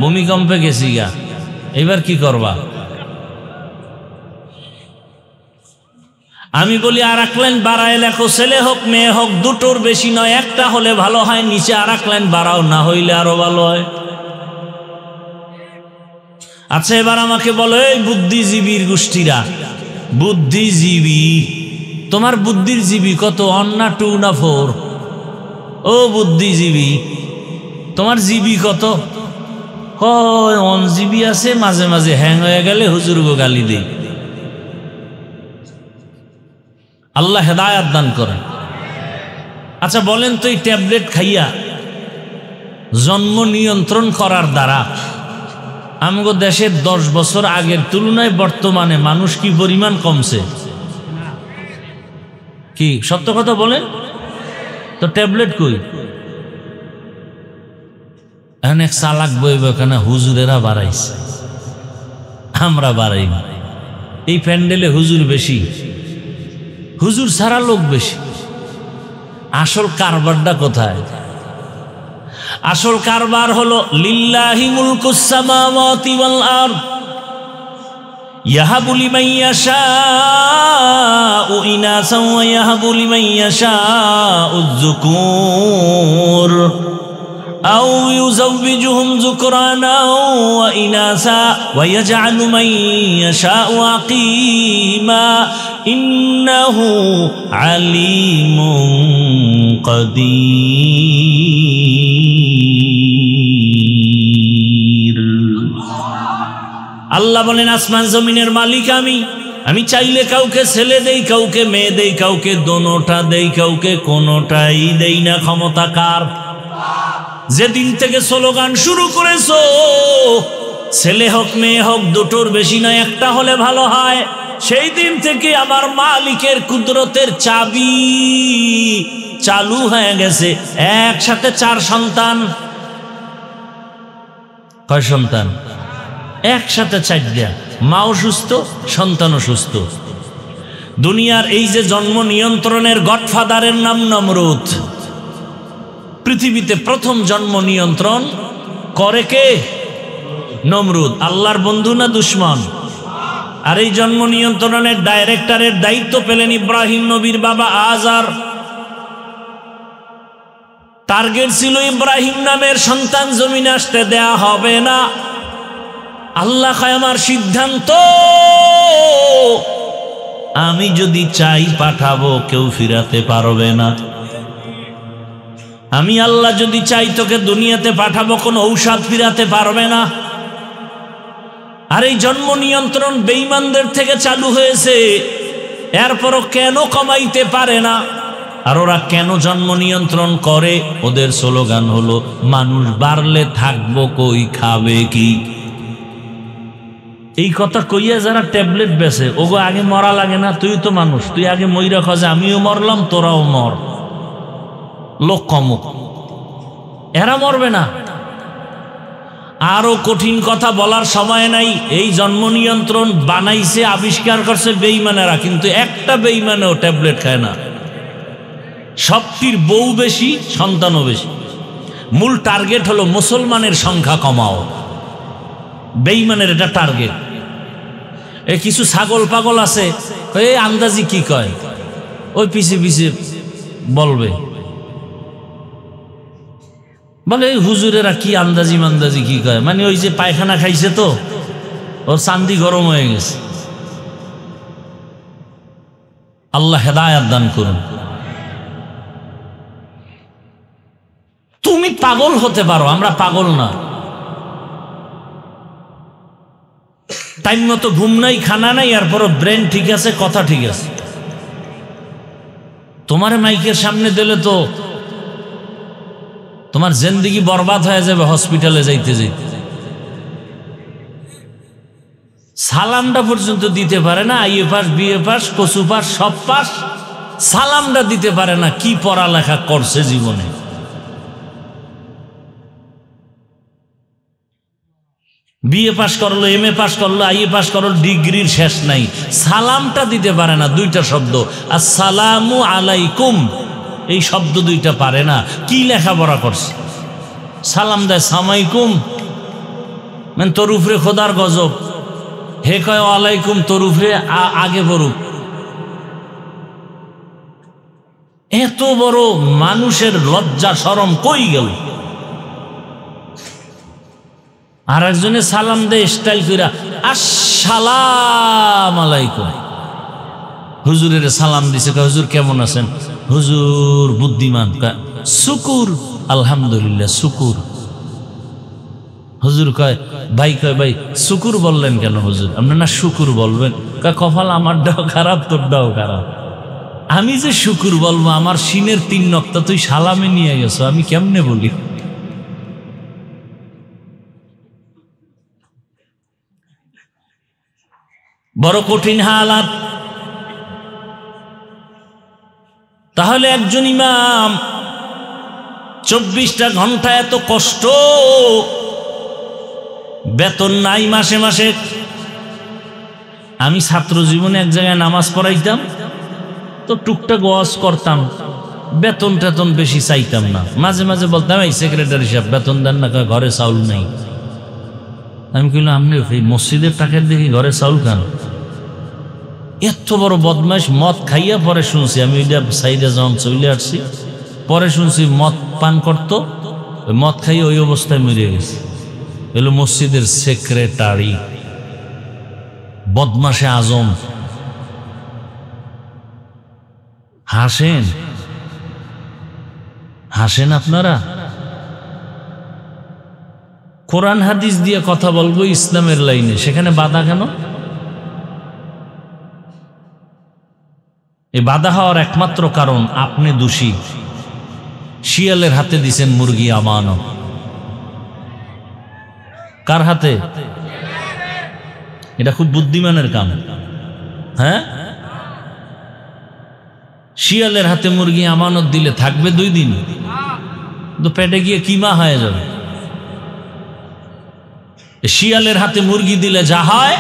ভূমিকম্পে গেছি গা, এবার কি করবা? আমি বলি আর এক লাইন বাড়ায় লেখো, ছেলে হোক মেয়ে হোক দুটোর বেশি নয়, একটা হলে ভালো হয়। নিচে আর এক লাইন বাড়াও, না হইলে আরো ভালো হয়। আচ্ছা এবার আমাকে বলো, এই বুদ্ধিজীবীর গোষ্ঠীরা, বুদ্ধিজীবী, তোমার বুদ্ধির জীবী কত? 1 না 2 না 4? ও বুদ্ধিজীবী, তোমার জিবি কত? 1 জিবি আছে, মাঝে মাঝে হ্যাং হয়ে গেলে হুজুরগো গালি দেই। আল্লাহ হেদায়াত দান করেন। আচ্ছা বলেন তো, এই ট্যাবলেট খাইয়া জন্ম নিয়ন্ত্রণ করার দ্বারা আমগো দেশের 10 বছর আগের তুলনায় বর্তমানে মানুষ কি পরিমাণ কমছে? কি সত্য কথা বলেন তো? ট্যাবলেট কই? অনেক চালাক বইব কেন, হুজুরেরা বাড়াইছে, আমরা বাড়াই না। এই প্যান্ডেলে হুজুর বেশি, হুজুর ছাড়া লোক বেশি। আসল কারবারটা কোথায়? আসল কারবার হলো লিল্লাহি মুলকুস সামাওয়াতি ওয়াল আরদ ইয়াহাবু লিমান ইয়াশাউ ইনাসান ওয়া ইয়াহাবু লিমান ইয়াশাউ যুকুর আও ইউযাওবিজুহুম যুকরানা ওয়া ইনাসা ওয়া ইয়াজআলু মান ইয়াশাউ আকিমা ইন্নাহু আলিমুন কাদির। আল্লাহ বলেন, আসমান জমিনের মালিক আমি চাইলে কাউকে ছেলে দেই, কাউকে মেয়ে দেই, কাউকে দোনোটা দেই, কাউকে কোনোটাই দেই না। ক্ষমতা কার? যেদিন থেকে স্লোগান শুরু করেছো, ছেলে হোক মেয়ে হোক দুটোর বেশি নয়, একটা হলে ভালো হয়, সেই দিন থেকে আমার মালিকের কুদরতের চাবি চালু হয়ে গেছে। একসাথে 4 সন্তান। কয় সন্তান? একসাথে 4টা। মাও সুস্থ, সন্তানও সুস্থ। দুনিয়ার এই যে জন্ম নিয়ন্ত্রণের গডফাদারের নাম নমরুদ। পৃথিবীতে প্রথম জন্ম নিয়ন্ত্রণ করে কে? নমরুদ। আল্লাহর বন্ধু না দুশ্মন? আর এই জন্ম নিয়ন্ত্রণের ডাইরেক্টরের দায়িত্ব পেলেন ইব্রাহিম নবীর বাবা আজার। টার্গেট ছিল ইব্রাহিম নামের সন্তান জমিনে আসতে দেয়া হবে না। আল্লাহ কয়, আমার সিদ্ধান্ত, আমি যদি চাই পাঠাবো, কেউ ফিরাতে পারবে না। আমি আল্লাহ যদি চাই তোকে দুনিয়াতে পাঠাবো, কোনো ঔষধ ফিরাতে পারবে না। আর এই জন্ম নিয়ন্ত্রণ বেঈমানদের থেকে চালু হয়েছে, এরপরও কেন কমাইতে পারে না? আর ওরা কেন জন্ম নিয়ন্ত্রণ করে? ওদের স্লোগান হলো, মানুষ বাড়লে থাকবো কই, খাবে কি? এই কথা কইয়া যারা ট্যাবলেট বেছে, ওগো আগে মরা লাগে না? তুই তো মানুষ, তুই আগে মইরা খোঁজে, আমিও মরলাম তোরাও মর, লোক কমুক। এরা মরবে না। আরো কঠিন কথা বলার সময় নাই। এই জন্ম নিয়ন্ত্রণ বানাইছে, আবিষ্কার করছে বেঈমানেরা, কিন্তু একটা বেঈমানেও ট্যাবলেট খায় না। সবটির বউ বেশি, সন্তানও বেশি। মূল টার্গেট হলো মুসলমানের সংখ্যা কমাও। বেঈমানের এটা টার্গেট। এ কিছু ছাগল পাগল আছে, এই আন্দাজি কি কয়, ওই পিছে পিছে বলবে, বলে এই হুজুরেরা কি আন্দাজি মান্দাজি কি কয়, মানে ওই যে পায়খানা খাইছে তো ওর চান্দি গরম হয়ে গেছে। আল্লাহ হেদায়াত দান করুন। তুমি পাগল হতে পারো, আমরা পাগল না। টাইম মতো ঘুম নাই, খানা নাই, এরপরও ব্রেন ঠিক আছে, কথা ঠিক আছে। তোমার মাইকের সামনে দিলে তো তোমার জিন্দেগি বরবাদ হয়ে যাবে হসপিটালে যাইতে যাইতে। সালামটা পর্যন্ত দিতে পারে না, আইএ পাস, বিএ পাস, কচু পাস, সব পাস, সালামটা দিতে পারে না। কি পড়ালেখা করছে জীবনে? বিএ পাস করলো, এমএ পাস করলো, আইএ পাস করলো, ডিগ্রির শেষ নাই, সালামটা দিতে পারে না। দুইটা শব্দ আসসালামু আলাইকুম, এই শব্দ দুইটা পারে না। কি লেখাপড়া করছে? সালাম দেয় সামাইকুম, মানে তোর উপরে খোদার গজব। হে কয় ওয়ালাইকুম, তোর উপরে আগে পড়ুক। এত বড় মানুষের লজ্জা শরম কই গেল? আর একজনে সালাম দে স্টাইল কইরা আসসালাম আলাইকুম। হুজুরের সালাম দিছে, হুজুর কেমন আছেন? হুজুর বুদ্ধিমান, শুকুর আলহামদুলিল্লাহ শুকুর। হুজুর কয় ভাই শুকুর বললেন কেন হুজুর? আপনি না শুকুর বলবেন। কপাল আমারটাও খারাপ, তোরটাও খারাপ। আমি যে শুকুর বলবো, আমার সিনের 3 নক্তা তুই সালামে নিয়ে গেছো, আমি কেমনে বলি? বড় কঠিন হালাত। তাহলে একজন ইমাম 24টা ঘন্টা এত কষ্ট, বেতন নাই মাসে মাসে। আমি ছাত্র জীবনে এক জায়গায় নামাজ পড়াইতাম, তো টুকটাক ওয়াজ করতাম, বেতন টেতন বেশি চাইতাম না। মাঝে মাঝে বলতাম এই সেক্রেটারি সাহেব বেতন দেন না, ঘরে চাউল নেই। আমি কইলাম আপনি এই মসজিদের টাকার দেখি ঘরে চাউল খান? এত বড় বদমাইশ। মদ খাইয়া পরে শুনছি, আমি ওইটা সাইডে যখন চলে আসছি, পরে শুনছি মদ পান করতো, মদ খাইয়ে ওই অবস্থায় মরে গেছে। এলো মসজিদের সেক্রেটারি, বদমাশে আজম। হাসেন হাসেন আপনারা। কোরআন হাদিস দিয়ে কথা বলবো ইসলামের লাইনে, সেখানে বাধা কেন? এই বাধা হওয়ার একমাত্র কারণ আপনি দোষী। শিয়ালের হাতে দিছেন মুরগি আমানত। কার হাতে? এটা খুব বুদ্ধিমানের কাম। হ্যাঁ, শিয়ালের হাতে মুরগি আমানত দিলে থাকবে 2 দিন, তো পেটে গিয়ে কিমা হয়ে যাবে। শিয়ালের হাতে মুরগি দিলে যা হয়,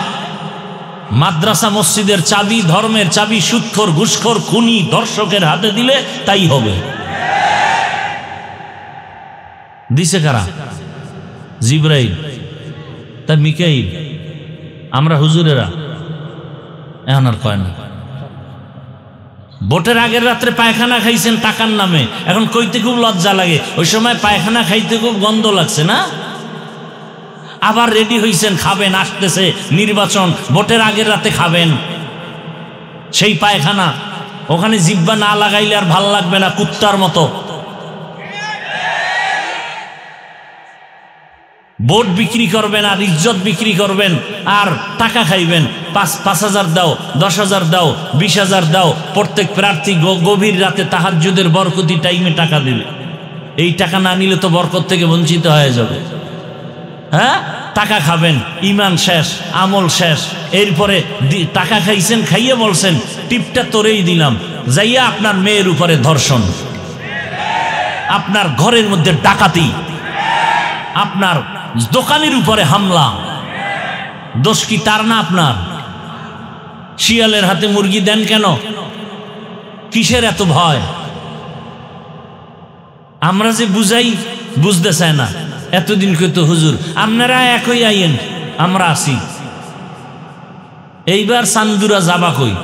মাদ্রাসা মসজিদের চাবি, ধর্মের চাবি সুদখোর ঘুষখোর খুনি দর্শকের হাতে দিলে তাই হবে। দিছে কারা? জিবরাইল, তা মিকাইল, আমরা হুজুরেরা। এখন আর কয় না। ভোটের আগের রাত্রে পায়খানা খাইছেন টাকার নামে, এখন কইতে খুব লজ্জা লাগে। ওই সময় পায়খানা খাইতে খুব গন্ধ লাগছে না? আবার রেডি হইছেন, খাবেন, আসতেছে নির্বাচন, ভোটের আগের রাতে খাবেন সেই পায়খানা। ওখানে জিব্বা না লাগাইলে আর ভাল লাগবে না, কুত্তার মতো। ভোট বিক্রি করবেন আর ইজ্জত বিক্রি করবেন আর টাকা খাইবেন। 5,000 দাও, 10,000 দাও, 20,000 দাও। প্রত্যেক প্রার্থী গভীর রাতে তাহাজ্জুদের বরকতি টাইমে টাকা দিবে। এই টাকা না নিলে তো বরকত থেকে বঞ্চিত হয়ে যাবে। হ্যাঁ, টাকা খাবেন, ইমান শেষ, আমল শেষ। এরপরে টাকা খাইছেন, খাইয়ে বলছেন টিপটা তোরেই দিলাম, যাইয়া আপনার মেয়ের উপরে ধর্ষণ, আপনার ঘরের মধ্যে ডাকাতি, আপনার দোকানের উপরে হামলা। দোষ কি তার না আপনার? শিয়ালের হাতে মুরগি দেন কেন? কিসের এত ভয়? আমরা যে বুঝাই, বুঝতে চায় না। এতদিন কইতো হুজুর আপনারা একই আইয়েন, আমরা আসি। এইবার চান্দুরা যাবা কই?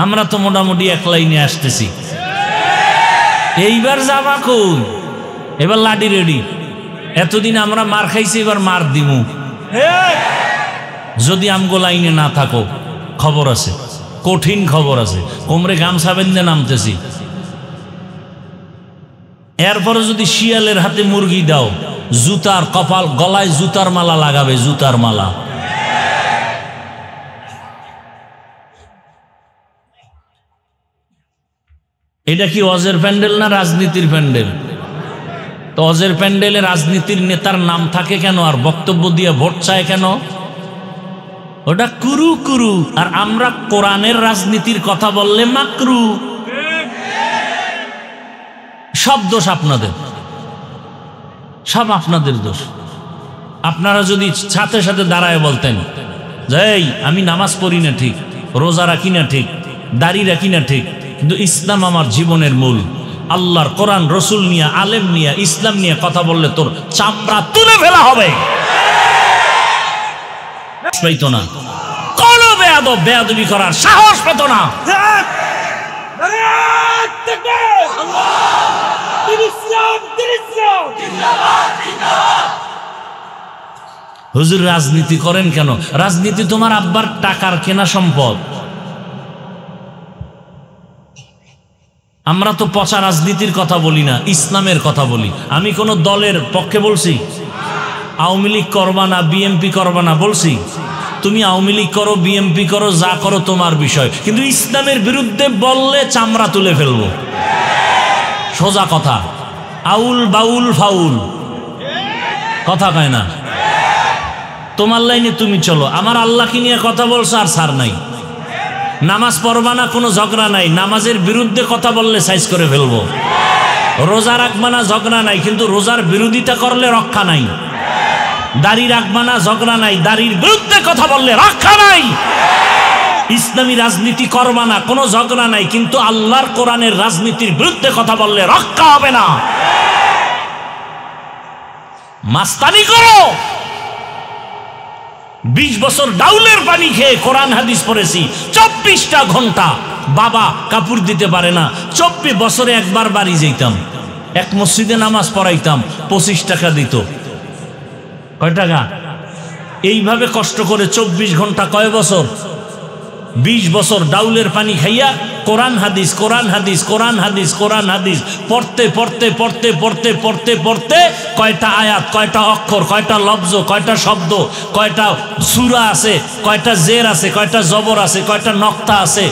আমরা তো মোটামুটি এক লাইনে আসতেছি। এইবার যাবা কই? এবার লাঠি রেডি। এতদিন আমরা মার খাইছি, এবার মার দিমু। যদি আমগো লাইনে না থাকো, খবর আছে, কঠিন খবর আছে। কোমরে গামছা বেঁধে নামতেছি। এরপরে যদি শিয়ালের হাতে মুরগি দাও, জুতার কপাল, গলায় জুতার মালা লাগাবে, জুতার মালা। এটা কি ওয়াজের প্যান্ডেল না রাজনীতির প্যান্ডেল? তো ওয়াজের প্যান্ডেলে রাজনীতির নেতার নাম থাকে কেন, আর বক্তব্য দিয়ে ভোট চায় কেন? ওটা কুরু কুরু। আর আমরা কোরআনের রাজনীতির কথা বললে মাকরু। সব দোষ আপনাদের, সব আপনাদের দোষ। আপনারা যদি সাথে সাথে দাঁড়ায় বলতেন যে এই আমি নামাজ পড়ি না ঠিক, রোজা রাখি না ঠিক, দাড়ি রাখি না ঠিক, কিন্তু ইসলাম আমার জীবনের মূল, আল্লাহর কোরআন রসুল নিয়ে, আলেম নিয়ে, ইসলাম নিয়ে কথা বললে তোর চামড়া তুলে ফেলা হবে। পাইতো না, কোন বেয়াদব বেয়াদবি করার সাহস পেত না। হুজুর রাজনীতি করেন কেন? রাজনীতি তোমার আব্বার টাকার কেনা সম্পদ। আমরা তো পচা রাজনীতির কথা বলি না, ইসলামের কথা বলি। আমি কোন দলের পক্ষে বলছি আওয়ামী লীগ করবা না, বিএনপি করবা না বলছি? তুমি আওয়ামী লীগ করো, বিএনপি করো, যা করো তোমার বিষয়, কিন্তু ইসলামের বিরুদ্ধে বললে চামড়া তুলে ফেলবো। সোজা কথা, আউল বাউল ফাউল কথা কয় না। তোমার লাইনে তুমি চলো, আমার আল্লাহকে নিয়ে কথা বলছো আর সার নাই। নামাজ পড়বা না, কোনো ঝগড়া নাই, নামাজের বিরুদ্ধে কথা বললে সাইজ করে ফেলবো। রোজা রাখবা না, ঝগড়া নাই, কিন্তু রোজার বিরোধিতা করলে রক্ষা নাই। দাড়ি রাখবা না, ঝগড়া নাই, দাড়ির বিরুদ্ধে কথা বললে রক্ষা নাই। ইসলামী রাজনীতি করবা না, কোনো ঝগড়া নাই, কিন্তু আল্লাহর কোরআনের রাজনীতির বিরুদ্ধে কথা বললে রক্ষা হবে না। মাস্তানি করো, 20 বছর ডাউলের পানি খেয়ে কোরআন হাদিস পড়েছি, 24টা ঘন্টা। বাবা কাপড় দিতে পারে না, 24 বছরে একবার বাড়ি যেতাম, এক মসজিদে নামাজ পড়াইতাম, 25 টাকা দিত। কয় টাকা? এইভাবে কষ্ট করে 24 ঘন্টা, কয় বছর? 20 বছর ডাউলের পানি খাইয়া কোরআন হাদিস, কোরআন হাদিস, কোরআন হাদিস, কোরআন হাদিস পড়তে পড়তে পড়তে পড়তে পড়তে পড়তে কয়টা আয়াত, কয়টা অক্ষর, কয়টা লফজ, কয়টা শব্দ, কয়টা সূরা আছে, কয়টা জের আছে, কয়টা জবর আছে, কয়টা নক্তা আছে,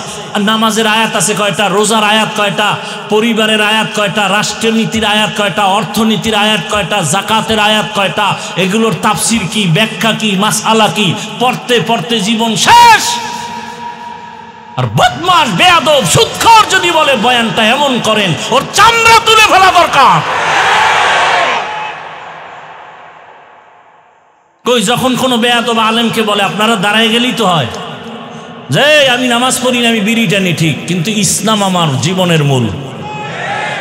নামাজের আয়াত আছে কয়টা, রোজার আয়াত কয়টা, পরিবারের আয়াত কয়টা, রাষ্ট্রনীতির আয়াত কয়টা, অর্থনীতির আয়াত কয়টা, যাকাতের আয়াত কয়টা, এগুলোর তাফসির কি, ব্যাখ্যা কি, মাসআলা কি, পড়তে পড়তে জীবন শেষ। আর বদমাশ বেয়াদব সুদখোর যদি বলে বয়ানটা এমন করেন, ওর চামড়া তুলে ফেলা দরকার। কই যখন কোনো বেয়াদব আলেমকে বলে আপনারা দাঁড়ায় গেলেই তো হয়, যে আমি নামাজ পড়ি না, আমি বিড়ি টানি ঠিক, কিন্তু ইসলাম আমার জীবনের মূল।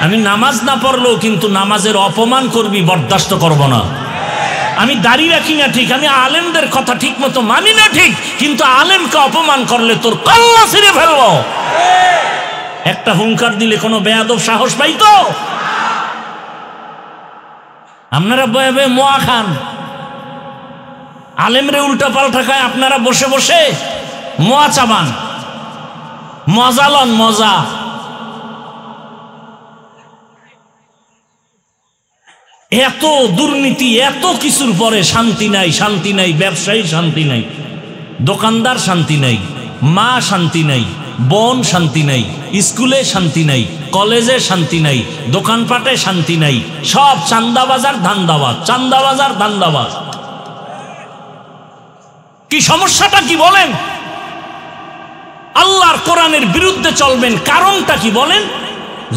আমি নামাজ না পড়লেও কিন্তু নামাজের অপমান করবি, বরদাস্ত করব না। আমি দাড়ি রাখি না ঠিক, আমি আলেমদের কথা ঠিক মতো মানি না ঠিক, কিন্তু আলেমকে অপমান করলে তোর কল্লা ছিঁড়ে ফেলবো। একটা হুঙ্কার দিলে কোনো বেয়াদব সাহস পাইতো? আপনারা বয়ে বয়ে মোয়া খান, আলেমরে উল্টা পাল্টা খায়, আপনারা বসে বসে মোয়া চাবান, মজা লন মজা। এত দুর্নীতি, এত কিছুর পরে শান্তি নাই, শান্তি নাই, ব্যবসায়ী শান্তি নাই, দোকানদার শান্তি নাই, মা শান্তি নাই, বোন শান্তি নাই, স্কুলে শান্তি নাই, কলেজে শান্তি নাই, দোকানপাটে শান্তি নাই, সব চান্দাবাজার ধান্দাবাজ, চান্দাবাজার ধান্দাবাজ। কি সমস্যাটা কি বলেন? আল্লাহর কোরআনের বিরুদ্ধে চলবেন, কারণটা কি বলেন?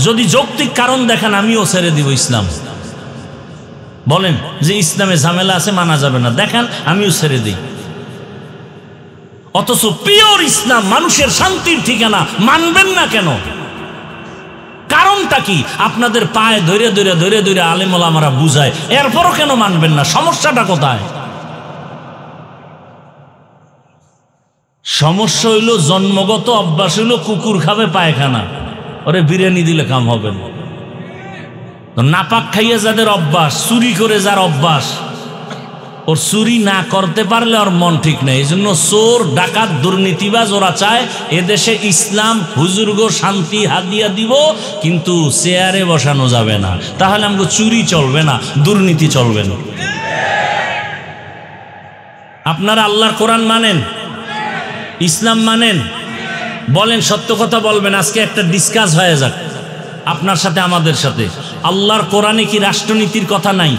যদি যৌক্তিক কারণ দেখেন আমিও ছেড়ে দিব ইসলাম। বলেন যে ইসলামে ঝামেলা আছে, মানা যাবে না, দেখান আমিও ছেড়ে দিই। অথচ পিওর ইসলাম মানুষের শান্তির ঠিকানা, মানবেন না কেন? কারণটা কি? আপনাদের পায়ে ধরে ধরে ধরে ধরে আলেম ওলামারা বুঝায়, এরপরও কেন মানবেন না? সমস্যাটা কোথায়? সমস্যা হইল জন্মগত অভ্যাস হইল কুকুর খাবে পায়খানা, ওরে বিরিয়ানি দিলে কাম হবে না। নাপাক খাইয়ে যাদের অভ্যাস, চুরি করে যার অভ্যাস, ওর চুরি না করতে পারলে ওর মন ঠিক নেই। এই জন্য চোর, ডাকাত, দুর্নীতিবাজ ওরা চায় এদেশে ইসলাম হুজুরগো শান্তি হাদিয়া দিব, কিন্তু চেয়ারে বসানো যাবে না, তাহলে আমাকে চুরি চলবে না, দুর্নীতি চলবে না। আপনারা আল্লাহর কোরআন মানেন, ইসলাম মানেন? বলেন, সত্য কথা বলবেন। আজকে একটা ডিসকাস হয়ে যাক আপনার সাথে আমাদের সাথে। আল্লাহর কোরআনে কি রাষ্ট্রনীতির কথা নাই?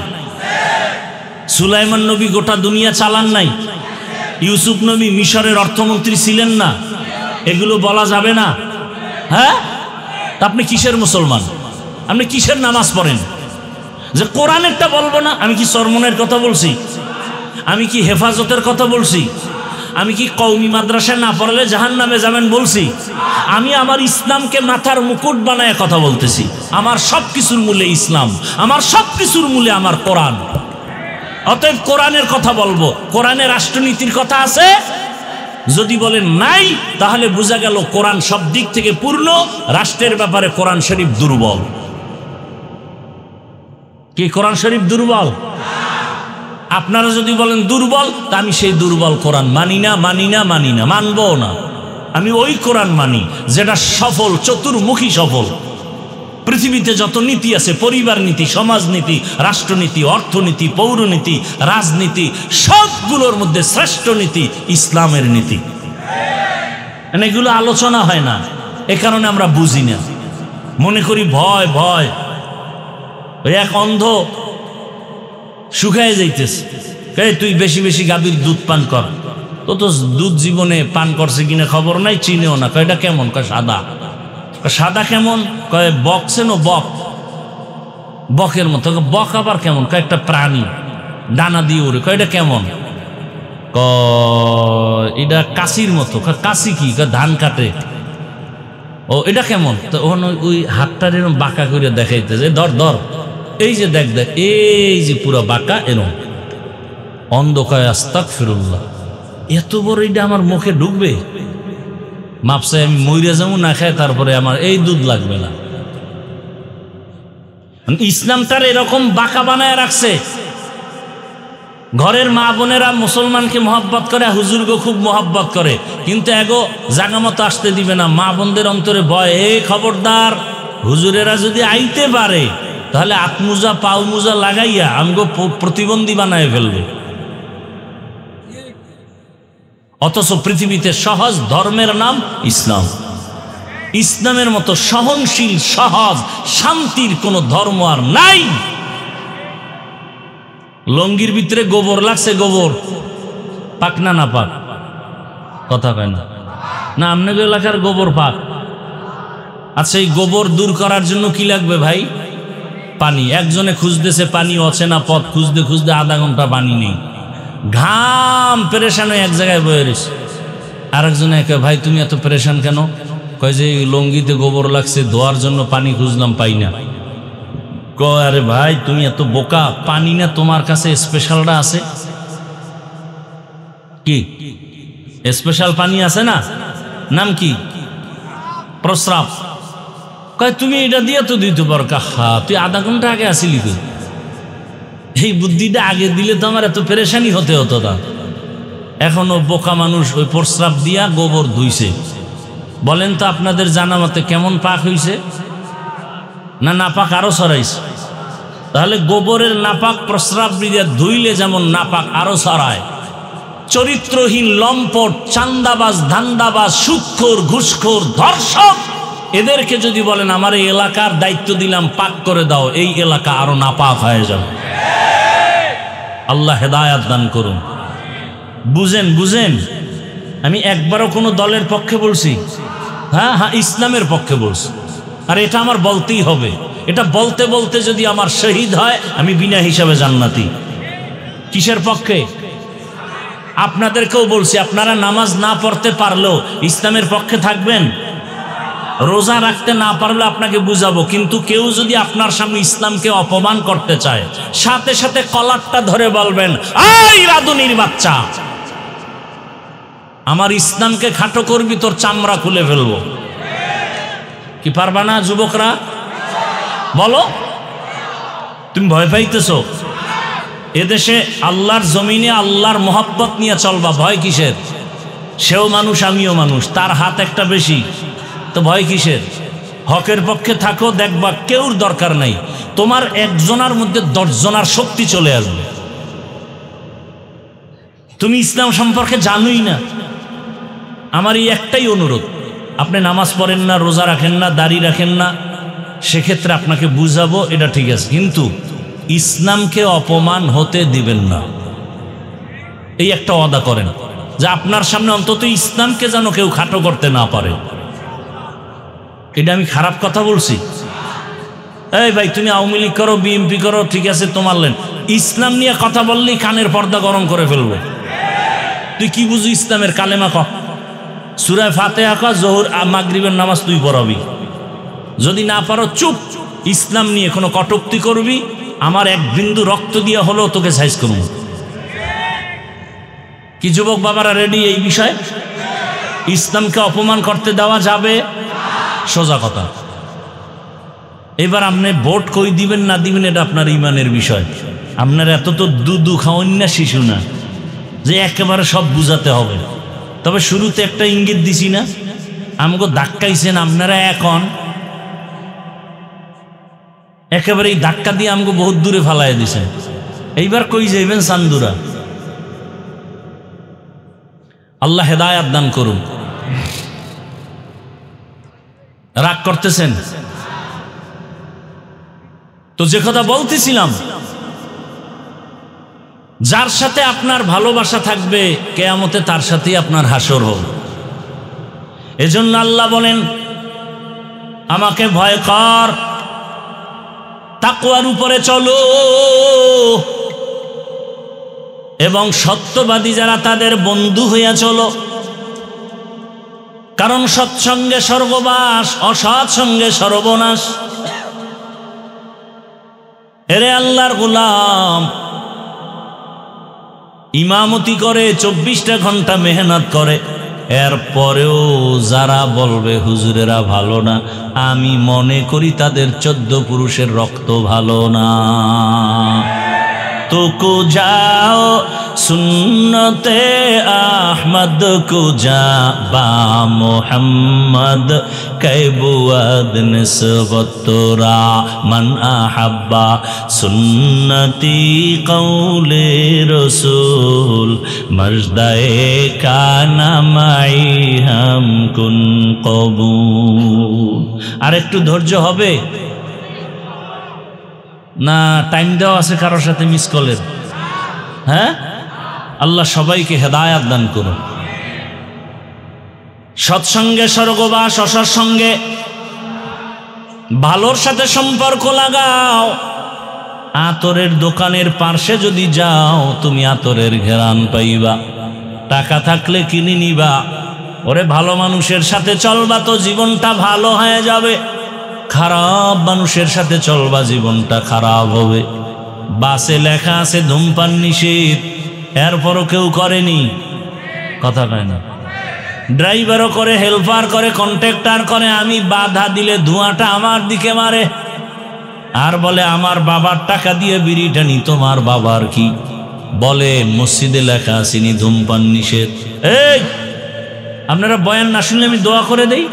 সুলাইমান নবী গোটা দুনিয়া চালান নাই? ইউসুফ নবী মিশরের অর্থমন্ত্রী ছিলেন না? এগুলো বলা যাবে না? হ্যাঁ, আপনি কিসের মুসলমান? আপনি কিসের নামাজ পড়েন যে কোরআনেরটা বলবো না? আমি কি সরমনের কথা বলছি? আমি কি হেফাজতের কথা বলছি? আমি কি কওমি মাদ্রাসায় না পড়লে জাহান্নামে যাবেন বলছি? আমি আমার ইসলামকে মাথার মুকুট বানায় কথা বলতেছি। আমার সব কিছুর মূলে ইসলাম, আমার সব কিছুর মূলে আমার কোরআন। অতএব কোরআনের কথা বলবো। কোরআনে রাষ্ট্রনীতির কথা আছে? যদি বলেন নাই, তাহলে বোঝা গেল কোরআন সব দিক থেকে পূর্ণ, রাষ্ট্রের ব্যাপারে কোরআন শরীফ দুর্বল। কি কোরআন শরীফ দুর্বল? আপনারা যদি বলেন দুর্বল, তা আমি সেই দুর্বল কোরআন মানি না, মানবো না। আমি ওই কোরআন মানি যেটা সফল, চতুর্মুখী সফল। পৃথিবীতে যত নীতি আছে, পরিবার নীতি, সমাজনীতি, রাষ্ট্রনীতি, অর্থনীতি, পৌরনীতি, রাজনীতি, সবগুলোর মধ্যে শ্রেষ্ঠ নীতি ইসলামের নীতি। এগুলো আলোচনা হয় না, এ কারণে আমরা বুঝি না, মনে করি ভয় ভয়। ওই এক অন্ধ শুকায় যাইতেছে, তুই বেশি বেশি গাভীর দুধ পান কর। তো দুধ জীবনে পান করছে কিনা খবর নাই, চিনেও না। এটা কেমন? সাদা। সাদা কেমন? কয় বক চেনো? বক, বকের মতো। বক আবার কেমন? একটা প্রাণী, ডানা দিয়ে উড়ে। এটা কেমন? এটা কাশির মতো। কাশি কি? ধান কাটে। ও এটা কেমন? তো ওই হাতটার এরকম বাঁকা করে দেখাইতেছে, ধর ধর, এই যে দেখ দেখ, এই যে পুরো বাঁকা এরম। অন্ধ কয় আস্তাগফিরুল্লাহ, এত বড় এটা আমার মুখে ঢুকবে? মাপসে আমি মইরে যাবো না খায়, তারপরে আমার এই দুধ লাগবে না। ইসলামটার এরকম বাঁকা বানায় রাখছে। ঘরের মা বোনেরা মুসলমানকে মহব্বত করে, হুজুরকে খুব মহব্বত করে, কিন্তু এগো জাগা মতো আসতে দিবে না। মা বোনদের অন্তরে ভয়, খবরদার, হুজুরেরা যদি আইতে পারে তাহলে আত্মুজা পাউ মুজা লাগাইয়া আমগো প্রতিবন্ধী বানায় ফেলবে। অথচ পৃথিবীতে সহজ ধর্মের নাম ইসলাম। ইসলামের মতো সহনশীল, সহজ, শান্তির কোন ধর্ম আর নাই। লঙ্গির ভিতরে গোবর লাগছে, গোবর পাক না না পাক? কথা কয় না। না আপনাদের এলাকার গোবর পাক? আচ্ছা, এই গোবর দূর করার জন্য কি লাগবে ভাই? পানি। একজনে খুঁজতেছে পানি, অচেনা পথ খুঁজতে খুঁজতে আধা ঘন্টা পানি নেই, ঘাম পেরেশান হয়ে এক জায়গায় বয়ে রয়েছে। আরেকজনে কয়, ভাই তুমি এত পেরেশান কেন? কয় যে লঙ্গিতে গোবর লাগছে, ধোয়ার জন্য পানি খুঁজলাম, পাই না। কয় আরে ভাই তুমি এত বোকা, পানি না তোমার কাছে স্পেশালটা আছে? কি স্পেশাল পানি আছে না? নাম কি? প্রস্রাব। কয় তুমি এটা দিয়ে তো দিতে পারো। কাহা, তুই আধা ঘন্টা আগে আসিলি তুই। এই বুদ্ধিটা আগে দিলে তো আমার এত পেরেশানি হতে হতো না। এখনো বোকা মানুষ ওই প্রস্রাব দিয়া গোবর ধুইছে। বলেন তো আপনাদের জানা মতে কেমন পাক হইছে? না নাপাক আরো ছড়াইছে? তাহলে গোবরের নাপাক প্রস্রাব দিয়া ধুইলে যেমন নাপাক আরো ছড়ায়। চরিত্রহীন, লম্পট, চান্দাবাজ, ধান্দাবাজ, সুদখোর, ঘুষখোর, ধর্ষক, এদেরকে যদি বলেন আমার এই এলাকার দায়িত্ব দিলাম, পাক করে দাও, এই এলাকা আরো নাপাক হয়ে যাবে। আল্লাহ হেদায়াত দান করুন। বুঝেন বুঝেন, আমি একবারও কোনো দলের পক্ষে বলছি? হ্যাঁ, ইসলামের পক্ষে বলছি। আর এটা আমার বলতেই হবে। এটা বলতে বলতে যদি আমার শহীদ হয়, আমি বিনা হিসাবে জান্নাতি। কিসের পক্ষে? আপনাদেরকেও বলছি, আপনারা নামাজ না পড়তে পারলেও ইসলামের পক্ষে থাকবেন। রোজা রাখতে না পারলে আপনাকে বুঝাবো, কিন্তু কেউ যদি আপনার সামনে ইসলামকে অপমান করতে চায়, সাথে সাথে কলারটা ধরে বলবেন, এই রাধুনির বাচ্চা, আমার ইসলামকে খাটো করবি, তোর চামড়া খুলে ফেলবো। কি পারবা না যুবকরা? বলো। তুমি ভয় পাইতেছো? এদেশে আল্লাহর জমিনে আল্লাহর মহব্বত নিয়ে চলবা, ভয় কিসের? সেও মানুষ, আমিও মানুষ, তার হাত একটা বেশি, তো ভয় কিসের? হকের পক্ষে থাকো, দেখবা কেউর দরকার নাই, তোমার একজনের মধ্যে 10 জনের শক্তি চলে আসবে। তুমি ইসলাম সম্পর্কে জানোই না। আমার এই একটাই অনুরোধ, আপনি নামাজ পড়েন না, রোজা রাখেন না, দাড়ি রাখেন না, সেক্ষেত্রে আপনাকে বুঝাবো, এটা ঠিক আছে, কিন্তু ইসলামকে অপমান হতে দিবেন না। এই একটা ওয়াদা করেন যে আপনার সামনে অন্তত ইসলামকে যেন কেউ খাটো করতে না পারে। এটা আমি খারাপ কথা বলছি? এই ভাই তুমি আওয়ামী লীগ করো, বিএনপি করো, ঠিক আছে তোমার লেন, ইসলাম নিয়ে কথা বললেই কানের পর্দা গরম করে ফেলবো। তুই কি বুঝি ইসলামের? কালেমা ক, সূরা ফাতিহা ক, জোহর মাগরিবের নামাজ তুই পড়াবি। যদি না পারো চুপ। ইসলাম নিয়ে কোনো কটূক্তি করবি, আমার এক বিন্দু রক্ত দিয়ে হলেও তোকে সাইজ করব। কি যুবক বাবারা রেডি এই বিষয়ে? ইসলামকে অপমান করতে দেওয়া যাবে? সোজা কথা। এবার আপনি ভোট কই দিবেন না দিবেন এটা আপনার ইমানের বিষয়। আপনার এত তো দুধু খাওয়ান না, শিশু না যে একেবারে সব বুঝাতে হবে। তবে শুরুতে একটা ইঙ্গিত দিছি না, আমাকে ধাক্কাইছেন আপনারা, এখন একেবারে এই ধাক্কা দিয়ে আমাকে বহুত দূরে ফালাই দিছেন। এইবার কই যাইবেন? চান্দুরা। আল্লাহ হেদায়াত দান করুন। রাগ করতেছেন তো? যে কথা বলতেছিলাম, যার সাথে আপনার ভালোবাসা থাকবে কিয়ামতে তার সাথেই আপনার হাসর হবে। এজন্য আল্লাহ বলেন আমাকে ভয় কর, তাকওয়ার উপরে চলো, এবং সত্যবাদী যারা তাদের বন্ধু হইয়া চলো। কারণ সৎসঙ্গে স্বর্গবাস, অসৎ সঙ্গে সর্বনাশ। এরে আল্লাহর গোলাম, ইমামতি করে 24টা ঘন্টা মেহনত করে, এরপরেও যারা বলবে হুজুরেরা ভালো না, আমি মনে করি তাদের 14 পুরুষের রক্ত ভালো না। তো কো যাও সুন্নতে আহমদ কো যা বা মোহাম্মদ কৈবুয়াদ নিসবতরা মান আহাব্বা সুন্নতি কৌলে রসুল মজদায়ে কানা মাই হাম কুন কবুল। আর একটু ধৈর্য হবে না? টাইম দেওয়া আছে কারোর সাথে মিস কলের? হ্যাঁ, আল্লাহ সবাইকে হেদায়াত দান করুন। সৎসঙ্গে স্বর্গবাস, অসৎসঙ্গে ভালোর সাথে সম্পর্ক লাগাও। আতরের দোকানের পার্শ্বে যদি যাও, তুমি আতরের ঘেরান পাইবা। টাকা থাকলে কিনে নিবা। ওরে ভালো মানুষের সাথে চলবা তো জীবনটা ভালো হয়ে যাবে। খারাপ মানুষের সাথে চলবা, জীবনটা খারাপ হবে। বাসে লেখা আছে ধূমপান নিষেধ, এরপরও কেউ করেনি, কথা কয় না। ড্রাইভারও করে, হেল্পার করে, কন্ট্রাক্টর করে। আমি বাধা দিলে ধোঁয়াটা আমার দিকে মারে, আর বলে আমার বাবার টাকা দিয়ে বিড়িটা নি। তোমার বাবার কি? বলে মসজিদে লেখা আসেনি ধূমপান নিষেধ। এই আপনারা বয়ান না শুনলে আমি দোয়া করে দেই?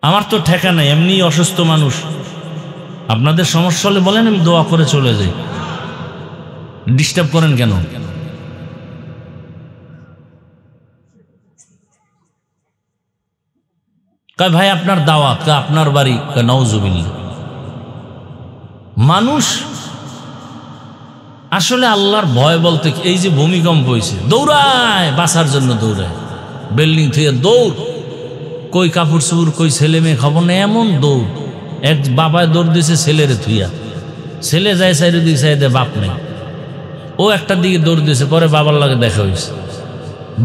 আমার তো ঠেকা নাই, এমনি অসুস্থ মানুষ। আপনাদের সমস্যা হলে বলেন, আমি দোয়া করে চলে যাই। ডিস্টার্ব করেন কেন? কয় ভাই আপনার দাওয়াত, আপনার বাড়ি, নাউজুবিল্লাহ। মানুষ আসলে আল্লাহর ভয় বলতে, এই যে ভূমিকম্প হয়েছে, দৌড়ায় বাঁচার জন্য, দৌড়ায় বিল্ডিং থেকে দৌড়, কই কাপড় চুপড়, কই ছেলে মেয়ে খবর নেই, এমন দৌড়। এক বাবায় দৌড় দিয়েছে ছেলেরে থুইয়া, ছেলে যায় সাইডে দিকে সাইডে, বাপ নেই। ও একটা দিকে দৌড় দিয়েছে, পরে বাবার লাগে দেখা হয়েছে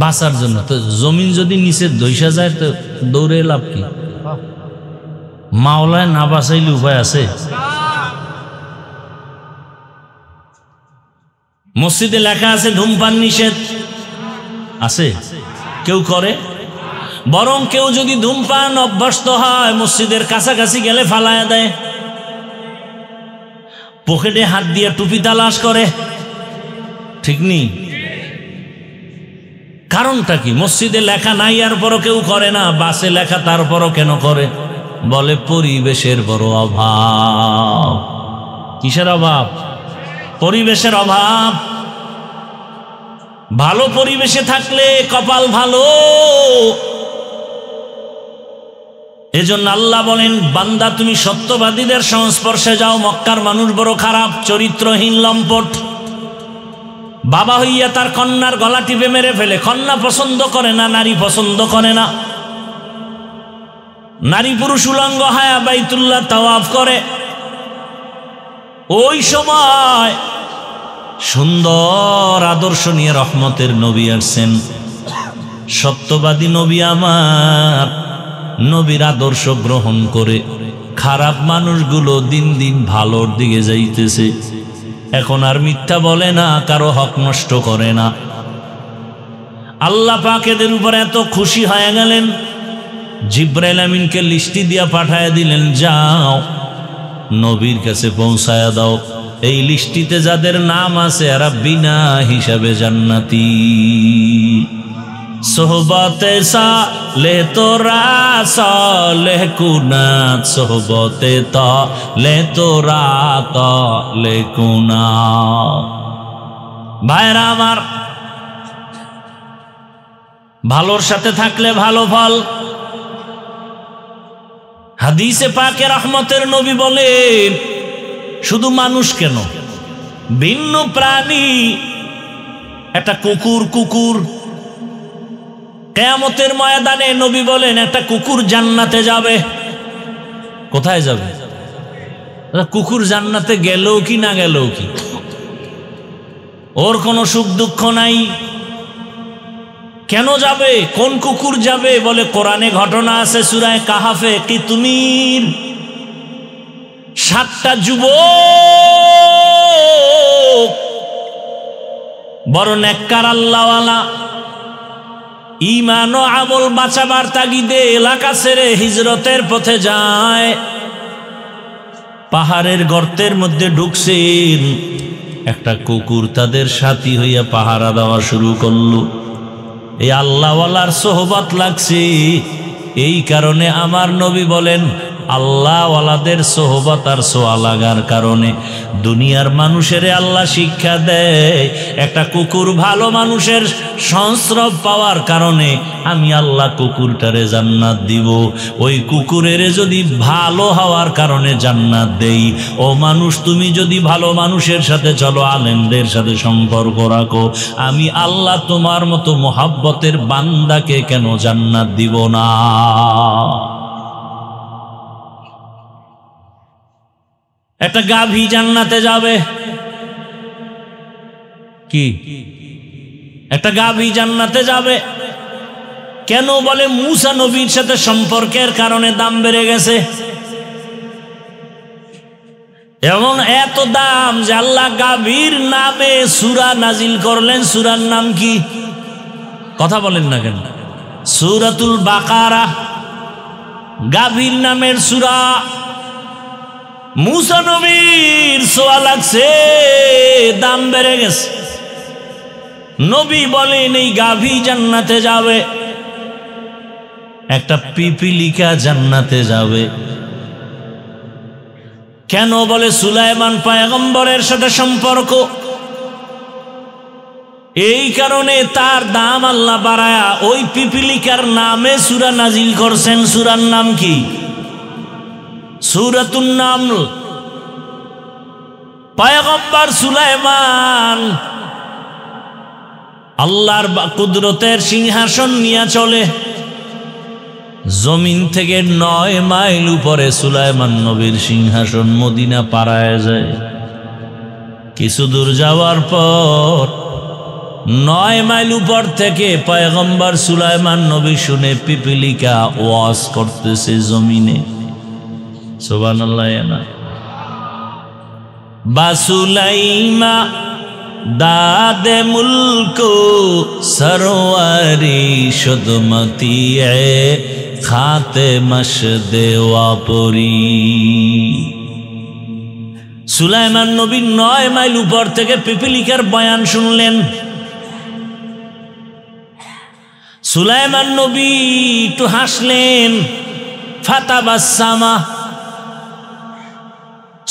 বাঁচার জন্য। তো জমিন যদি নিচে ধইসা যায় তো দৌড়ে লাভ কি? মাওলায় না বাঁচাইলে উপায় আছে? মসজিদে লেখা আছে ধূমপান নিষেধ, আছে? কেউ করে? বরং কেউ যদি ধূমপান অভ্যস্ত হয়, মসজিদের কাছাকাছি গেলে ফালায়া দেয়, পকেটে হাত দিয়ে টুপি তালাশ করে। ঠিক নেই? কারণটা কি? মসজিদে লেখা নাই এরপরও কেউ করে না, বাসে লেখা তারপরও কেন করে? বলে পরিবেশের বড় অভাব। কিসের অভাব? পরিবেশের অভাব। ভালো পরিবেশে থাকলে কপাল ভালো। এজন্য আল্লাহ বলেন, বান্দা তুমি সত্যবাদীদের সংস্পর্শে যাও। মক্কার মানুষ বড় খারাপ, চরিত্রহীন, লম্পট। বাবা হইয়া তার কন্যার গলা টিপে মেরে ফেলে। কন্যা পছন্দ করে না, নারী পছন্দ করে না। নারী পুরুষ উলঙ্গ হায়া বাইতুল্লাহ তাওয়াফ করে। ওই সময় সুন্দর আদর্শ নিয়ে রহমতের নবী আসছেন, সত্যবাদী নবী আমার। নবীর আদর্শ গ্রহণ করে খারাপ মানুষগুলো দিন দিন ভালোর দিকে যাইতেছে। এখন আর মিথ্যা বলে না, কারো হক নষ্ট করে না। আল্লাহ পাক এদের উপর এত খুশি হয়ে গেলেন, জিব্রাইল আমিনকে লিস্টি দিয়া পাঠায় দিলেন, যাও নবীর কাছে পৌঁছায়া দাও, এই লিস্টিতে যাদের নাম আছে এরা বিনা হিসাবে জান্নাতি। সোহবতে সালে তোরা সালেহ কুনাত, সোহবতে তালে তোরা তালে কুনাত। ভাইরা আমার, ভালোর সাথে থাকলে ভালো ফল। হাদিসে পাকে রহমতের নবী বলেন, শুধু মানুষ কেন, ভিন্ন প্রাণী, একটা কুকুর কিয়ামতের ময়দানে নবী বলেন একটা কুকুর জান্নাতে যাবে। কোথায় যাবে? কুকুর জান্নাতে গেলেও কি না গেলেও কি, ওর কোনো সুখ দুঃখ নাই। কেন যাবে? কোন কুকুর যাবে? বলে কোরআনে ঘটনা আছে সূরা কাহাফে, কিতমির 7টা যুবক বড় নেককার আল্লাহওয়ালা, ঈমান ও আমল বাঁচাবার তাগিদে এলাকা ছেড়ে হিজরতের পথে যায়। পাহাড়ের গর্তের মধ্যে ঢুকছেন, একটা কুকুর তাদের সাথী হইয়া পাহারা দেওয়া শুরু করলো। এই আল্লাহওয়ালার সোহবত লাগছে, এই কারণে আমার নবী বলেন আল্লাহওয়ালাদের সোহবত আর সোয়া লাগার কারণে দুনিয়ার মানুষের আল্লাহ শিক্ষা দেয়, একটা কুকুর ভালো মানুষের সংস্রব পাওয়ার কারণে আমি আল্লাহ কুকুরটারে জান্নাত দিব। ওই কুকুরের যদি ভালো হওয়ার কারণে জান্নাত দেই, ও মানুষ তুমি যদি ভালো মানুষের সাথে চলো, আলেমদের সাথে সম্পর্ক রাখো, আমি আল্লাহ তোমার মতো মোহাব্বতের বান্দাকে কেন জান্নাত দিব না? একটা গাভী জান্নাতে যাবে, কি একটা গাভী জান্নাতে যাবে কেন? বলে মূসা নবীর সাথে সম্পর্কের কারণে দাম বেড়ে গেছে। এমন এত দাম যে আল্লাহ গাভীর নামে সূরা নাজিল করলেন। সূরার নাম কি? কথা বলেন না কেন? সূরাতুল বাকারা, গাভীর নামের সূরা। মূসা নবীর সোয়া লাগছে, দাম বেড়ে গেছে। নবী বলেন এই গাভী জান্নাতে যাবে, একটা পিপিলিকা জান্নাতে যাবে। কেন? বলে সুলাইমান পয়গম্বরের সাথে সম্পর্ক, এই কারণে তার দাম আল্লাহ বাড়ায়া ওই পিপিলিকার নামে সূরা নাজিল করছেন। সূরার নাম কি? সূরাতুন নামল। পয়গম্বর সুলাইমান আল্লাহর কুদরতের সিংহাসন নিয়ে চলে, জমিন থেকে 9 মাইল উপরে সুলাইমান নবীর সিংহাসন মদিনা পাড়ায় যায়। কিছু দূর যাওয়ার পর 9 মাইল উপর থেকে পয়গম্বর সুলাইমান নবী শুনে পিপিলিকা ওয়াজ করতেছে জমিনে। সুবহানাল্লাহ। বাসুলাইমা দাদে মুলকো সরওয়ারি শুদমতি এ খাতে মশদে ওয়াপরি। সুলাইমান নবী 9 মাইল উপর থেকে পিপিলিকার বয়ান শুনলেন। সুলাইমান নবী একটু হাসলেন, ফাতাবাসসামা।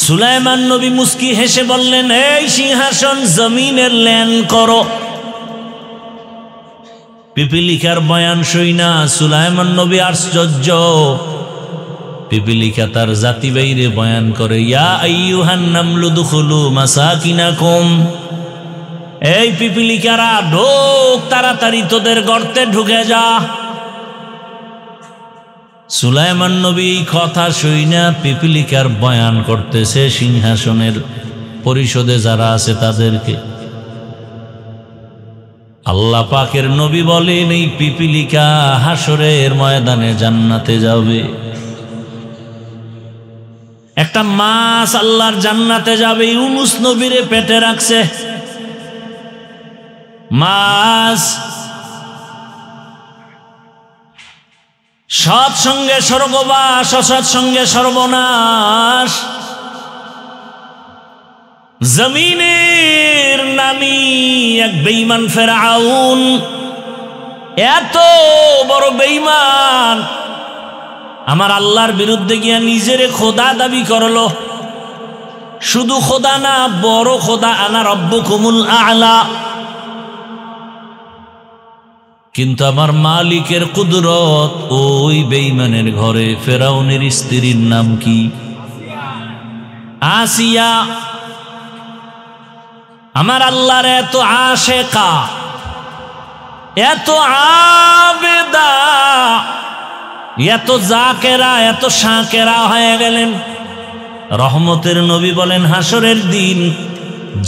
সুলাইমান নবী মুস্কি হেসে বললেন, এই সিংহাসন জমিনের ল্যান করো। পিপিলিকার বয়ান শুইনা সুলাইমান নবী আশ্চর্য। পিপিলিকা তার জাতি বাইরে বয়ান করে, ইয়া আইয়ুহান নামলু দুখুলু মাসাকিনাকুম। এই পিপিলিকারা ঢোক, তাড়াতাড়ি তোদের গর্তে ঢুকে যা। সুলাইমান নবী এই কথা শুইনা পিপিলিকার বয়ান করতেছে সিংহাসনের পরিষদে যারা আছে তাদেরকে। আল্লাহ পাকের নবী বলেন এই পিপিলিকা হাসরের ময়দানে জান্নাতে যাবে। একটা মাছ আল্লাহর জান্নাতে যাবে, ইউনুস নবীরে পেটে রাখছে মাছ। সৎসঙ্গে স্বর্গবাস, অসৎসঙ্গে সর্বনাশ। জমিনের নামি এক বেঈমান ফেরাউন, এত বড় বেঈমান, আমার আল্লাহর বিরুদ্ধে গিয়া নিজেরে খোদা দাবি করলো। শুধু খোদা না, বড় খোদা, আনা রব্বুকুমুল আ'লা। কিন্তু আমার মালিকের কুদরত ওই বেঈমানের ঘরে। ফেরাউনের স্ত্রীর নাম কি? আসিয়া। আমার আল্লাহর এত আশেকা, এত আবেদা, এত জাকেরা, এত শাকেরা হয়ে গেলেন। রহমতের নবী বলেন হাসরের দিন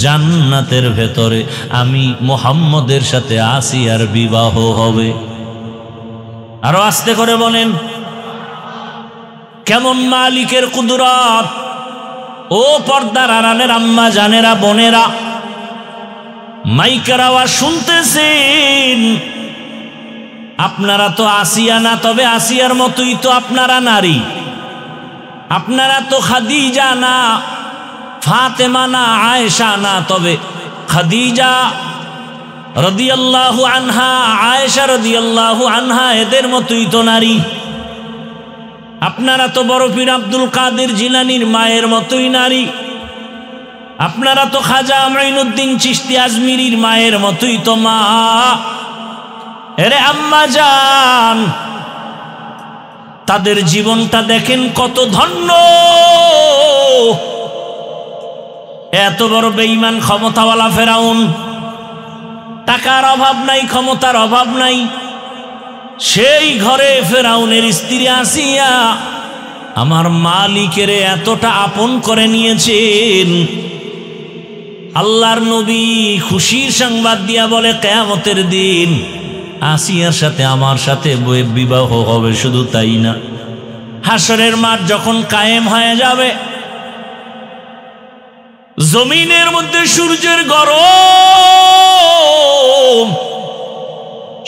জান্নাতের ভেতরে আমি মুহাম্মদের সাথে আসিয়ার বিবাহ হবে। আরো আস্তে করে বলেন কেমন মালিকের কুদরত। ও পর্দার আড়ালের আম্মা জানেরা, বোনেরা, মাইকের আওয়াজ শুনতেছেন। আপনারা তো আসিয়া না, তবে আসিয়ার মতোই তো আপনারা নারী। আপনারা তো খাদিজা না, ফাতেমা না, আয়েশা না, তবে খাদিজা রাদিয়াল্লাহু আনহা, আয়েশা রাদিয়াল্লাহু আনহা, এদের মতোই তো নারী। আপনারা তো বড় পীর আব্দুল কাদের জিলানীর মায়ের মতোই নারী। আপনারা তো খাজা মাইনুদ্দিন চিশতি আজমিরির মায়ের মতোই তো মা। এরে আম্মা জান, তাদের জীবনটা দেখেন কত ধন্য। এত বড় বেঈমান ক্ষমতাওয়ালা ফেরাউন, টাকার অভাব নাই, ক্ষমতার অভাব নাই, সেই ঘরে ফেরাউনের স্ত্রী আসিয়া আমার মালিকের এতটা আপন করে নিয়েছেন। আল্লাহর নবী খুশির সংবাদ দিয়া বলে কিয়ামতের দিন আসিয়ার সাথে আমার সাথে বিবাহ হবে। শুধু তাই না, হাসরের মাঠ যখন কায়েম হয়ে যাবে, জমিনের মধ্যে সূর্যের গরম,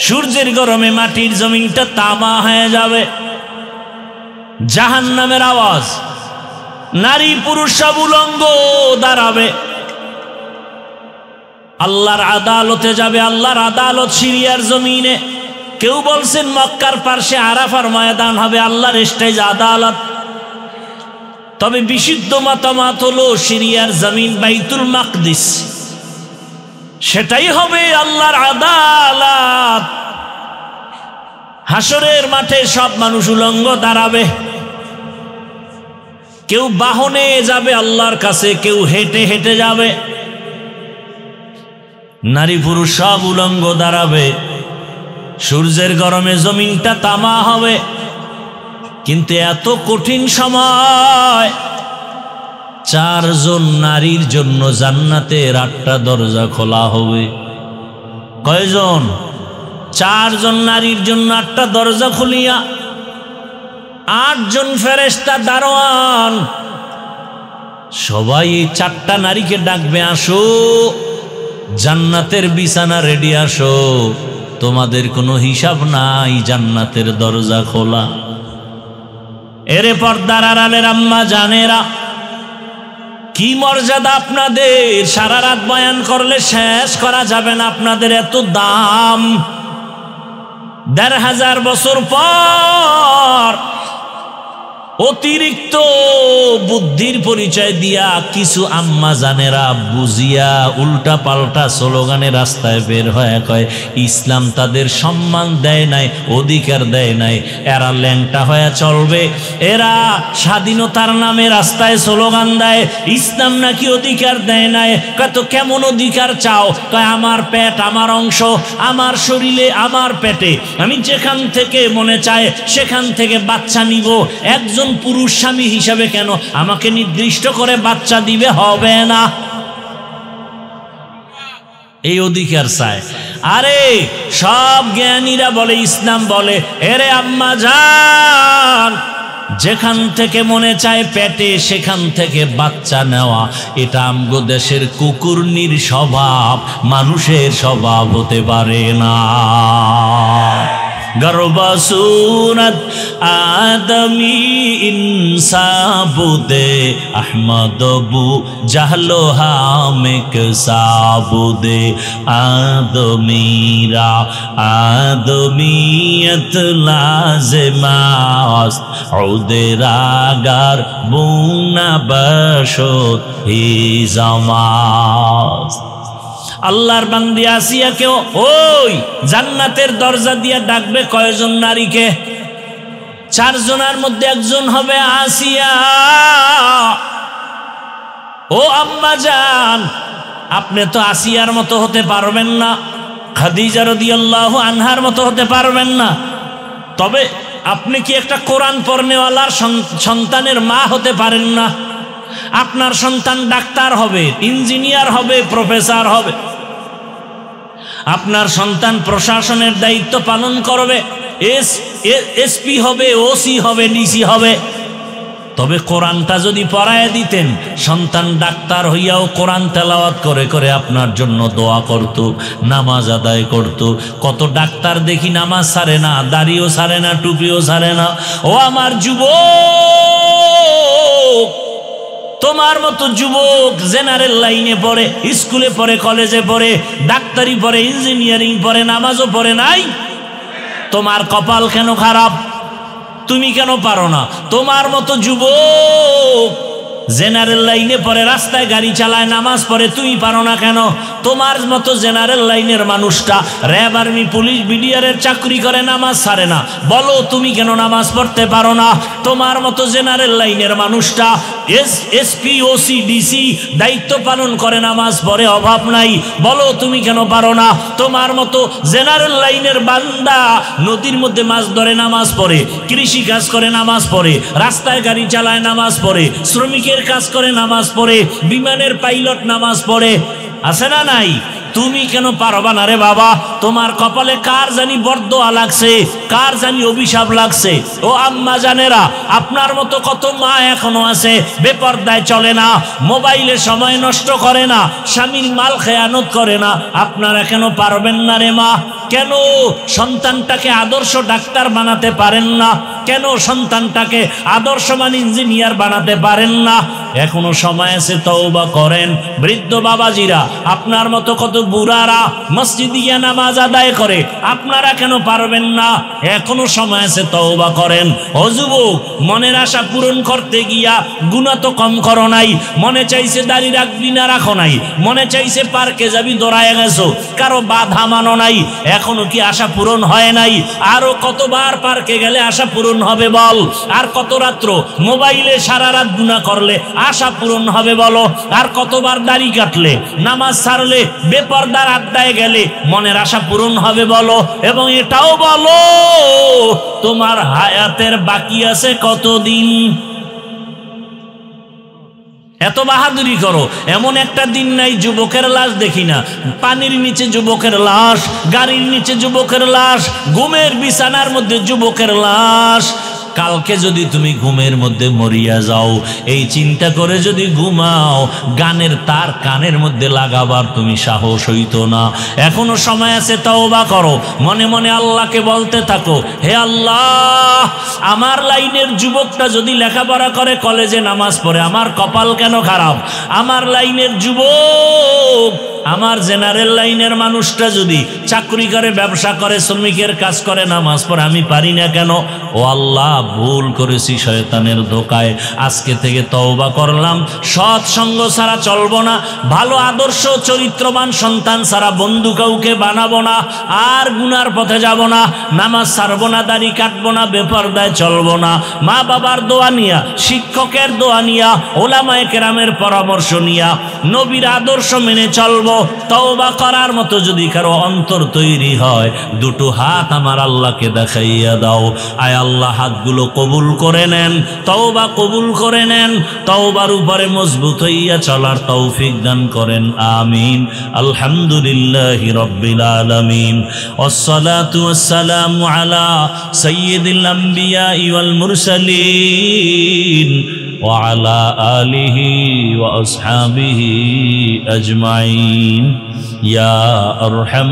সূর্যের গরমে মাটির জমিনটা তামা হয়ে যাবে। জাহান্নামের আওয়াজ, নারী পুরুষ সব উলঙ্গ দাঁড়াবে। আল্লাহর আদালতে যাবে। আল্লাহর আদালত সিরিয়ার জমিনে। কেউ বলছেন মক্কার পার্শ্বে আরাফার ময়দান হবে আল্লাহর স্টেজ আদালত। তবে বিশুদ্ধ মতামত হলো সিরিয়ার জমিন বাইতুল মাকদিস, সেটাই হবে আল্লাহর আদালত। হাসরের মাঠে সব মানুষ উলঙ্গ দাঁড়াবে। কেউ বাহনে যাবে আল্লাহর কাছে, কেউ হেঁটে হেঁটে যাবে। নারী পুরুষ সব উলঙ্গ দাঁড়াবে। সূর্যের গরমে জমিনটা তামা হবে। কিন্তু এত কঠিন সময়, 4 জন নারীর জন্য জান্নাতের 8টা দরজা খোলা হবে। কয়জন? 4 জন নারীর জন্য 8টা দরজা খুলিয়া 8 জন ফেরেশতা দারোয়ান সবাই এই 4টা নারীকে ডাকবে, আসো জান্নাতের বিছানা রেডি, আসো, তোমাদের কোনো হিসাব নাই, জান্নাতের দরজা খোলা। এরে পর্দার আড়ালের আম্মা জানেরা, কি মর্যাদা আপনাদের! সারা রাত বয়ান করলে শেষ করা যাবে না। আপনাদের এত দাম। 1500 বছর পর অতিরিক্ত বুদ্ধির পরিচয় দিয়া কিছু আম্মা জানেরা বুঝিয়া উল্টা পাল্টা স্লোগানে রাস্তায় বের হয়ে কয় ইসলাম তাদের সম্মান দেয় নাই, অধিকার দেয় নাই, এরা ল্যাংটা হয়ে চলবে, এরা স্বাধীনতার নামে রাস্তায় স্লোগান দেয়, ইসলাম নাকি অধিকার দেয় নাই। কত কেমন অধিকার চাও? কয় আমার পেট, আমার অংশ, আমার শরীরে, আমার পেটে আমি যেখান থেকে মনে চায় সেখান থেকে বাচ্চা নিব। একজন পুরুষ স্বামী হিসাবে কেন আমাকে নির্দিষ্ট করে বাচ্চা দিবে? হবে না। এই অধিকার চায়। আরে সব জ্ঞানীরা বলে, ইসলাম বলে এরে আম্মা জান, যেখান থেকে মনে চায় পেটে সেখান থেকে বাচ্চা নেওয়া, এটা আমগো দেশের কুকুরনির স্বভাব, মানুষের স্বভাব হতে পারে না। গর্বসুরত আদমি ইনসাবুদে আহমদবু জাহলো হামেক সাবুদে আদমিরা আদমিয়ত লাজমাস উদেরাগার বুনা বশত হি জামাস। আল্লাহর বান্দি আসিয়াকেও ওই জান্নাতের দরজা দিয়া ডাকবে কয়জন নারীকে? 4 জনের মধ্যে একজন হবে আসিয়া। ও আম্মা জান, আপনি তো আসিয়ার মতো হতে পারবেন না, খাদিজা রাদিয়াল্লাহু আনহার মতো হতে পারবেন না, তবে আপনি কি একটা কোরআন পড়নেওয়ালার সন্তানের মা হতে পারেন না? আপনার সন্তান ডাক্তার হবে, ইঞ্জিনিয়ার হবে, প্রফেসর হবে, আপনার সন্তান প্রশাসনের দায়িত্ব পালন করবে, এসপি হবে, ওসি হবে, ডিসি হবে। তবে কোরআনটা যদি পড়ায় দিতেন, সন্তান ডাক্তার হইয়াও কোরআন তেলাওয়াত করে করে আপনার জন্য দোয়া করত, নামাজ আদায় করত। কত ডাক্তার দেখি নামাজ ছাড়ে না, দাড়িও ছাড়ে না, টুপিও ছাড়ে না। ও আমার যুবক, তোমার মতো যুবক জেনারেল লাইনে পড়ে, স্কুলে পড়ে, কলেজে পড়ে, ডাক্তারি পড়ে, ইঞ্জিনিয়ারিং পড়ে, নামাজও পড়ে নাই। তোমার কপাল কেন খারাপ? তুমি কেন পারো না? তোমার মতো যুবক জেনারেল লাইনে পড়ে, রাস্তায় গাড়ি চালায়, নামাজ পড়ে, তুমি পারো না কেন? তোমার মতো জেনারেল লাইনের মানুষটা র্যাব, আর্মি, পুলিশ, বিডিআরের চাকরি করে, নামাজ ছাড়ে না, বলো তুমি কেন নামাজ পড়তে পারো না? তোমার মতো জেনারেল লাইনের মানুষটা এসপি, ওসি, ডিসি দায়িত্ব পালন করে, নামাজ পড়ে, অভাব নাই, বলো তুমি কেন পারো না? তোমার মতো জেনারেল লাইনের বান্দা নদীর মধ্যে মাছ ধরে, নামাজ পড়ে, কৃষি কাজ করে, নামাজ পড়ে, রাস্তায় গাড়ি চালায়, নামাজ পড়ে, শ্রমিকের কাজ করে, নামাজ পড়ে, বিমানের পাইলট নামাজ পড়ে, আছে না নাই? তুমি কেন পারবা না রে বাবা? তোমার কপালে কার জানি বরদোয়া লাগছে, কার জানি অভিশাপ লাগছে। ও আম্মা জানেরা, আপনার মতো কত মা এখনো আছে বেপরদায় চলে না, মোবাইলে সময় নষ্ট করে না, স্বামীর মাল খেয়ানত করে না। আপনারা কেন পারবেন না রে মা? কেন সন্তানটাকে আদর্শ ডাক্তার বানাতে পারেন না? কেন সন্তানটাকে আদর্শমান ইঞ্জিনিয়ার বানাতে পারেন না? এখনো সময় আছে, তওবা করেন। বৃদ্ধ বাবাজিরা, আপনার মতো কত বুড়ারা মসজিদে গিয়ে নামাজ আদায় করে, আপনারা কেন পারবেন না? এখনো সময় আছে, তওবা করেন। ও যুবক, মনের আশা পূরণ করতে গিয়া গুনাহ তো কম করো নাই। মনে চাইছে দাড়ি রাখবি না, রাখো নাই। মনে চাইছে পার্কে যাবি, দৌড়ায় গেছো, কারো বাধা মানো নাই। এখনো কি আশা পূরণ হয় নাই? আরো কতবার পার্কে গেলে আশা পূরণ হবে বল? আর কত রাত্র মোবাইলে সারা রাত গুনাহ করলে আশা পূরণ হবে বলো? আর কতবার দাড়ি কাটলে, নামাজ ছাড়লে, বেপরদার আড্ডায় গেলে মনের আশা পূরণ হবে বলো? এবং এটাও বলো, তোমার হায়াতের বাকি আছে কতদিন? এত বাহাদুরি করো, এমন একটা দিন নাই যুবকের লাশ দেখি না। পানির নিচে যুবকের লাশ, গাড়ির নিচে যুবকের লাশ, ঘুমের বিছানার মধ্যে যুবকের লাশ। কালকে যদি তুমি ঘুমের মধ্যে মরিয়া যাও, এই চিন্তা করে যদি ঘুমাও, গানের তার কানের মধ্যে লাগাবার তুমি সাহস হইতো না। এখনো সময় আছে, তওবা করো। মনে মনে আল্লাহকে বলতে থাকো, হে আল্লাহ, আমার লাইনের যুবকটা যদি লেখাপড়া করে, কলেজে নামাজ পড়ে, আমার কপাল কেন খারাপ? আমার লাইনের যুবক আমার জেনারেল লাইনের মানুষটা যদি চাকরি করে, ব্যবসা করে, শ্রমিকের কাজ করে, নামাজ পড়ে, আমি পারি না কেন? ও আল্লাহ, ভুল করেছি শয়তানের ধোকায়, আজকে থেকে তওবা করলাম, সৎসঙ্গ ছাড়া চলবো না, ভালো আদর্শ চরিত্রবান সন্তান ছাড়া বন্ধু কাউকে বানাবো না, আর গুনার পথে যাব না, নামাজ ছাড়বো না, দাড়ি কাটবো না, বেপরদায় চলবো না, মা বাবার দোয়া নিয়া, শিক্ষকের দোয়া নিয়া, ওলামায়ে কেরামের পরামর্শ নিয়া, নবীর আদর্শ মেনে চলবো। তওবা করার মতো যদি কারো অন্তর তৈরি হয়, দুটো হাত আমার আল্লাহকে দেখাইয়া দাও। আয় আল্লাহ, হাতগুলো কবুল করে নেন, তওবা কবুল করে নেন, তওবার উপরে মজবুত হইয়া চলার তৌফিক দান করেন, আমিন। আলহামদুলিল্লাহি রাব্বিল আলামিন, ওয়াসসালাতু ওয়াসসালামু আলা সাইয়্যিদিল আম্বিয়া ওয়াল মুরসালিন ওয়া আলা আলিহি ওয়া আসহাবিহি আজমাইন ইয়া আরহাম।